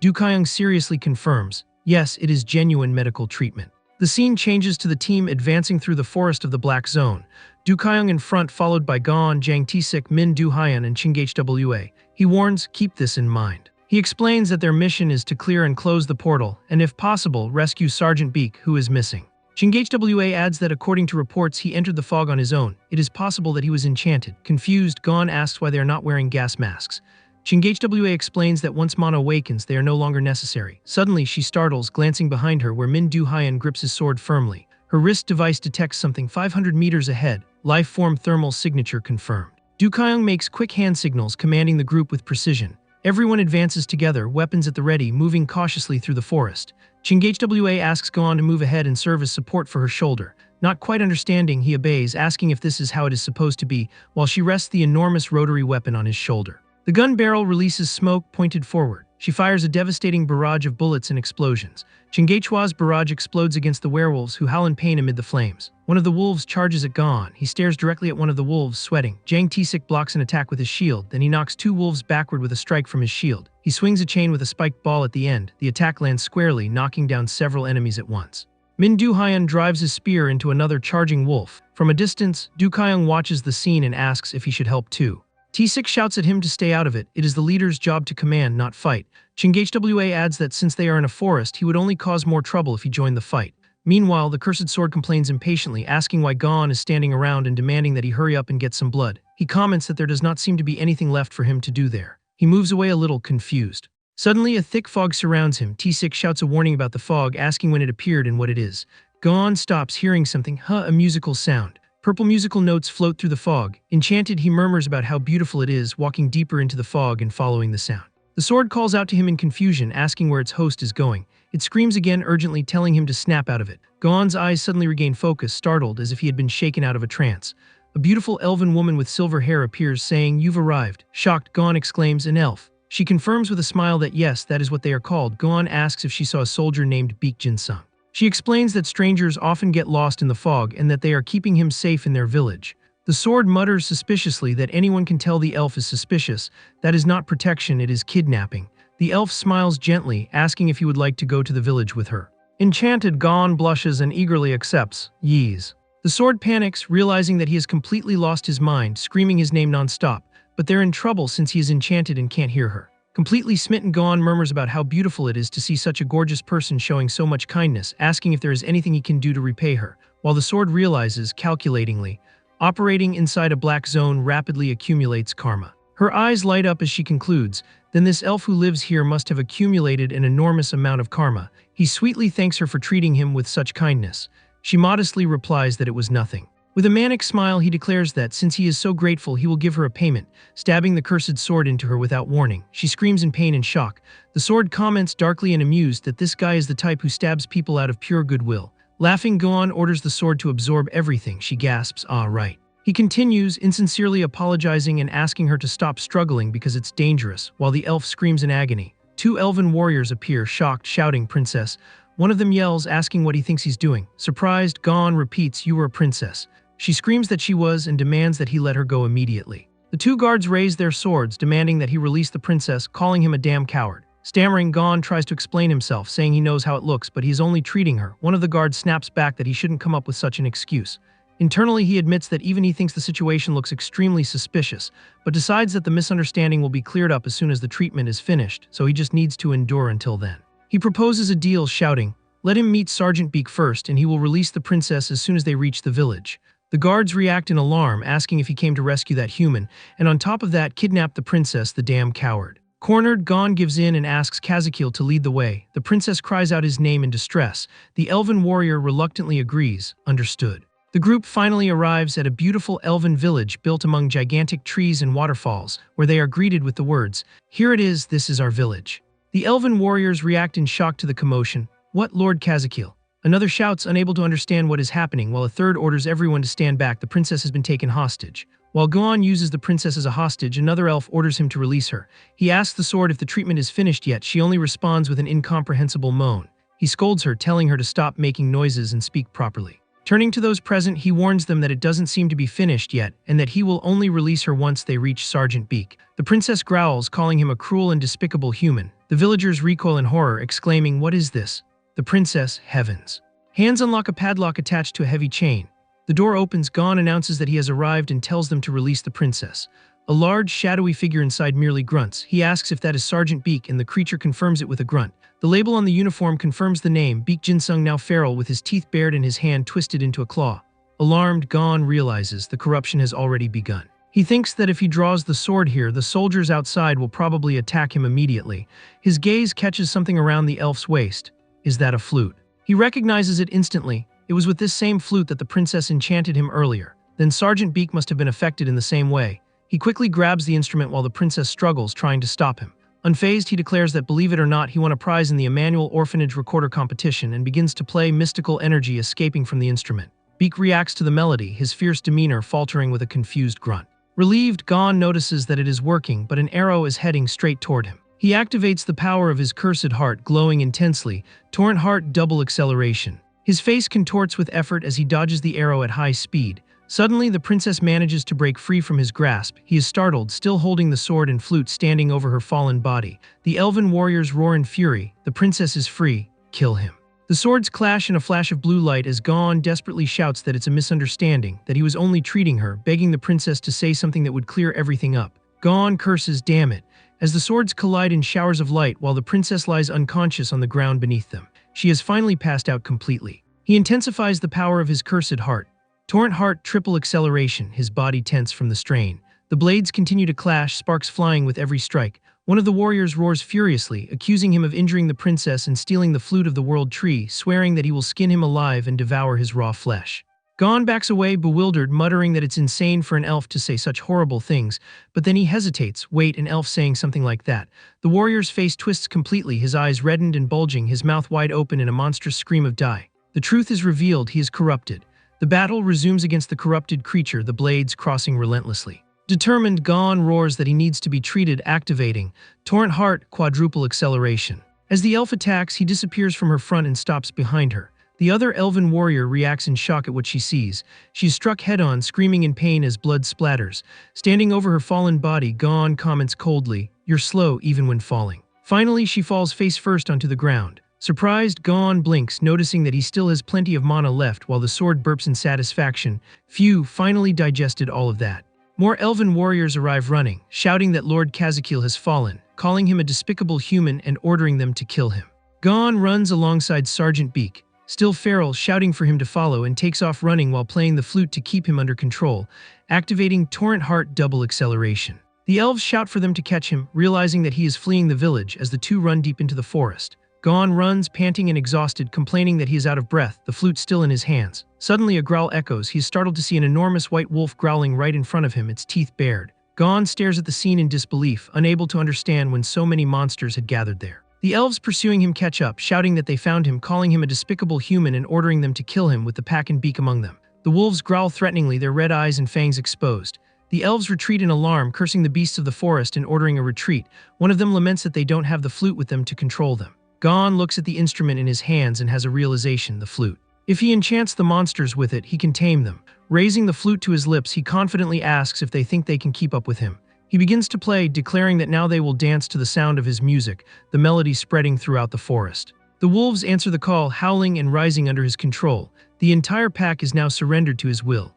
Speaker 1: Dukayung seriously confirms, yes, it is genuine medical treatment. The scene changes to the team advancing through the forest of the Black Zone. Dukayung in front, followed by Gon, Jang Taesik, Min Do-hyun, and ChingHWA. He warns, keep this in mind. He explains that their mission is to clear and close the portal, and if possible, rescue Sergeant Baek, who is missing. ChingHWA adds that according to reports, he entered the fog on his own. It is possible that he was enchanted. Confused, Gon asks why they are not wearing gas masks. ChingHWA explains that once Mana awakens, they are no longer necessary. Suddenly, she startles, glancing behind her where Min Do-hyun grips his sword firmly. Her wrist device detects something 500 meters ahead. Life form thermal signature confirmed. Dukayung makes quick hand signals, commanding the group with precision. Everyone advances together, weapons at the ready, moving cautiously through the forest. ChingHWA asks Gon to move ahead and serve as support for her shoulder. Not quite understanding, he obeys, asking if this is how it is supposed to be, while she rests the enormous rotary weapon on his shoulder. The gun barrel releases smoke pointed forward. She fires a devastating barrage of bullets and explosions. ChingHWA's barrage explodes against the werewolves, who howl in pain amid the flames. One of the wolves charges at Gon. He stares directly at one of the wolves, sweating. Jang Taesik blocks an attack with his shield, then he knocks two wolves backward with a strike from his shield. He swings a chain with a spiked ball at the end. The attack lands squarely, knocking down several enemies at once. Min Do-hyun drives his spear into another charging wolf. From a distance, Dukayung watches the scene and asks if he should help too. Taesik shouts at him to stay out of it. It is the leader's job to command, not fight. ChingHWA adds that since they are in a forest, he would only cause more trouble if he joined the fight. Meanwhile, the cursed sword complains impatiently, asking why Gon is standing around and demanding that he hurry up and get some blood. He comments that there does not seem to be anything left for him to do there. He moves away a little, confused. Suddenly, a thick fog surrounds him. Taesik shouts a warning about the fog, asking when it appeared and what it is. Gon stops, hearing something, a musical sound. Purple musical notes float through the fog. Enchanted, he murmurs about how beautiful it is, walking deeper into the fog and following the sound. The sword calls out to him in confusion, asking where its host is going. It screams again urgently, telling him to snap out of it. Gon's eyes suddenly regain focus, startled as if he had been shaken out of a trance. A beautiful elven woman with silver hair appears, saying, "You've arrived." Shocked, Gon exclaims, "An elf." She confirms with a smile that yes, that is what they are called. Gon asks if she saw a soldier named Baek Jinsung. She explains that strangers often get lost in the fog and that they are keeping him safe in their village. The sword mutters suspiciously that anyone can tell the elf is suspicious. That is not protection, it is kidnapping. The elf smiles gently, asking if he would like to go to the village with her. Enchanted, Gon blushes and eagerly accepts. Yees. The sword panics, realizing that he has completely lost his mind, screaming his name non-stop, but they're in trouble since he is enchanted and can't hear her. Completely smitten, Gon murmurs about how beautiful it is to see such a gorgeous person showing so much kindness, asking if there is anything he can do to repay her, while the sword realizes, calculatingly, operating inside a black zone rapidly accumulates karma. Her eyes light up as she concludes, then this elf who lives here must have accumulated an enormous amount of karma. He sweetly thanks her for treating him with such kindness. She modestly replies that it was nothing. With a manic smile, he declares that, since he is so grateful, he will give her a payment, stabbing the cursed sword into her without warning. She screams in pain and shock. The sword comments darkly and amused that this guy is the type who stabs people out of pure goodwill. Laughing, Gon orders the sword to absorb everything. She gasps, "Ah, right." He continues, insincerely apologizing and asking her to stop struggling because it's dangerous, while the elf screams in agony. Two elven warriors appear, shocked, shouting, "Princess." One of them yells, asking what he thinks he's doing. Surprised, Gon repeats, "You were a princess." She screams that she was and demands that he let her go immediately. The two guards raise their swords, demanding that he release the princess, calling him a damn coward. Stammering, Gon tries to explain himself, saying he knows how it looks, but he's only treating her. One of the guards snaps back that he shouldn't come up with such an excuse. Internally, he admits that even he thinks the situation looks extremely suspicious, but decides that the misunderstanding will be cleared up as soon as the treatment is finished, so he just needs to endure until then. He proposes a deal, shouting, "Let him meet Sergeant Beak first, and he will release the princess as soon as they reach the village." The guards react in alarm, asking if he came to rescue that human, and on top of that, kidnap the princess, the damn coward. Cornered, Gon gives in and asks Kazakil to lead the way. The princess cries out his name in distress. The elven warrior reluctantly agrees. Understood. The group finally arrives at a beautiful elven village built among gigantic trees and waterfalls, where they are greeted with the words, "Here it is, this is our village." The elven warriors react in shock to the commotion. "What, Lord Kazakil?" Another shouts, unable to understand what is happening, while a third orders everyone to stand back. The princess has been taken hostage. While Gon uses the princess as a hostage, another elf orders him to release her. He asks the sword if the treatment is finished yet. She only responds with an incomprehensible moan. He scolds her, telling her to stop making noises and speak properly. Turning to those present, he warns them that it doesn't seem to be finished yet, and that he will only release her once they reach Sergeant Beak. The princess growls, calling him a cruel and despicable human. The villagers recoil in horror, exclaiming, "What is this?" The princess, heavens. Hands unlock a padlock attached to a heavy chain. The door opens, Gon announces that he has arrived and tells them to release the princess. A large, shadowy figure inside merely grunts. He asks if that is Sergeant Beak, and the creature confirms it with a grunt. The label on the uniform confirms the name, Beak Jinsung, now feral, with his teeth bared and his hand twisted into a claw. Alarmed, Gon realizes the corruption has already begun. He thinks that if he draws the sword here, the soldiers outside will probably attack him immediately. His gaze catches something around the elf's waist. Is that a flute? He recognizes it instantly. It was with this same flute that the princess enchanted him earlier. Then Sergeant Beak must have been affected in the same way. He quickly grabs the instrument while the princess struggles, trying to stop him. Unfazed, he declares that, believe it or not, he won a prize in the Emmanuel Orphanage Recorder Competition and begins to play, mystical energy escaping from the instrument. Beak reacts to the melody, his fierce demeanor faltering with a confused grunt. Relieved, Gon notices that it is working, but an arrow is heading straight toward him. He activates the power of his cursed heart, glowing intensely, torrent heart double acceleration. His face contorts with effort as he dodges the arrow at high speed. Suddenly, the princess manages to break free from his grasp. He is startled, still holding the sword and flute standing over her fallen body. The elven warriors roar in fury. The princess is free. Kill him. The swords clash in a flash of blue light as Gon desperately shouts that it's a misunderstanding, that he was only treating her, begging the princess to say something that would clear everything up. Gon curses, "Damn it," as the swords collide in showers of light while the princess lies unconscious on the ground beneath them. She has finally passed out completely. He intensifies the power of his cursed heart. Torrent heart triple acceleration, his body tense from the strain. The blades continue to clash, sparks flying with every strike. One of the warriors roars furiously, accusing him of injuring the princess and stealing the flute of the world tree, swearing that he will skin him alive and devour his raw flesh. Gon backs away, bewildered, muttering that it's insane for an elf to say such horrible things, but then he hesitates. Wait, an elf saying something like that? The warrior's face twists completely, his eyes reddened and bulging, his mouth wide open in a monstrous scream of die. The truth is revealed, he is corrupted. The battle resumes against the corrupted creature, the blades crossing relentlessly. Determined, Gon roars that he needs to be treated, activating Torrent Heart quadruple acceleration. As the elf attacks, he disappears from her front and stops behind her. The other elven warrior reacts in shock at what she sees. She is struck head-on, screaming in pain as blood splatters. Standing over her fallen body, Gon comments coldly, "You're slow even when falling." Finally, she falls face first onto the ground. Surprised, Gon blinks, noticing that he still has plenty of mana left while the sword burps in satisfaction. Phew, finally digested all of that. More elven warriors arrive running, shouting that Lord Kazakil has fallen, calling him a despicable human and ordering them to kill him. Gon runs alongside Sergeant Beak, still feral, shouting for him to follow, and takes off running while playing the flute to keep him under control, activating Torrent Heart double acceleration. The elves shout for them to catch him, realizing that he is fleeing the village as the two run deep into the forest. Gon runs, panting and exhausted, complaining that he is out of breath, the flute still in his hands. Suddenly a growl echoes. He is startled to see an enormous white wolf growling right in front of him, its teeth bared. Gon stares at the scene in disbelief, unable to understand when so many monsters had gathered there. The elves pursuing him catch up, shouting that they found him, calling him a despicable human and ordering them to kill him, with the pack and Beak among them. The wolves growl threateningly, their red eyes and fangs exposed. The elves retreat in alarm, cursing the beasts of the forest and ordering a retreat. One of them laments that they don't have the flute with them to control them. Gon looks at the instrument in his hands and has a realization: the flute. If he enchants the monsters with it, he can tame them. Raising the flute to his lips, he confidently asks if they think they can keep up with him. He begins to play, declaring that now they will dance to the sound of his music, the melody spreading throughout the forest. The wolves answer the call, howling and rising under his control. The entire pack is now surrendered to his will.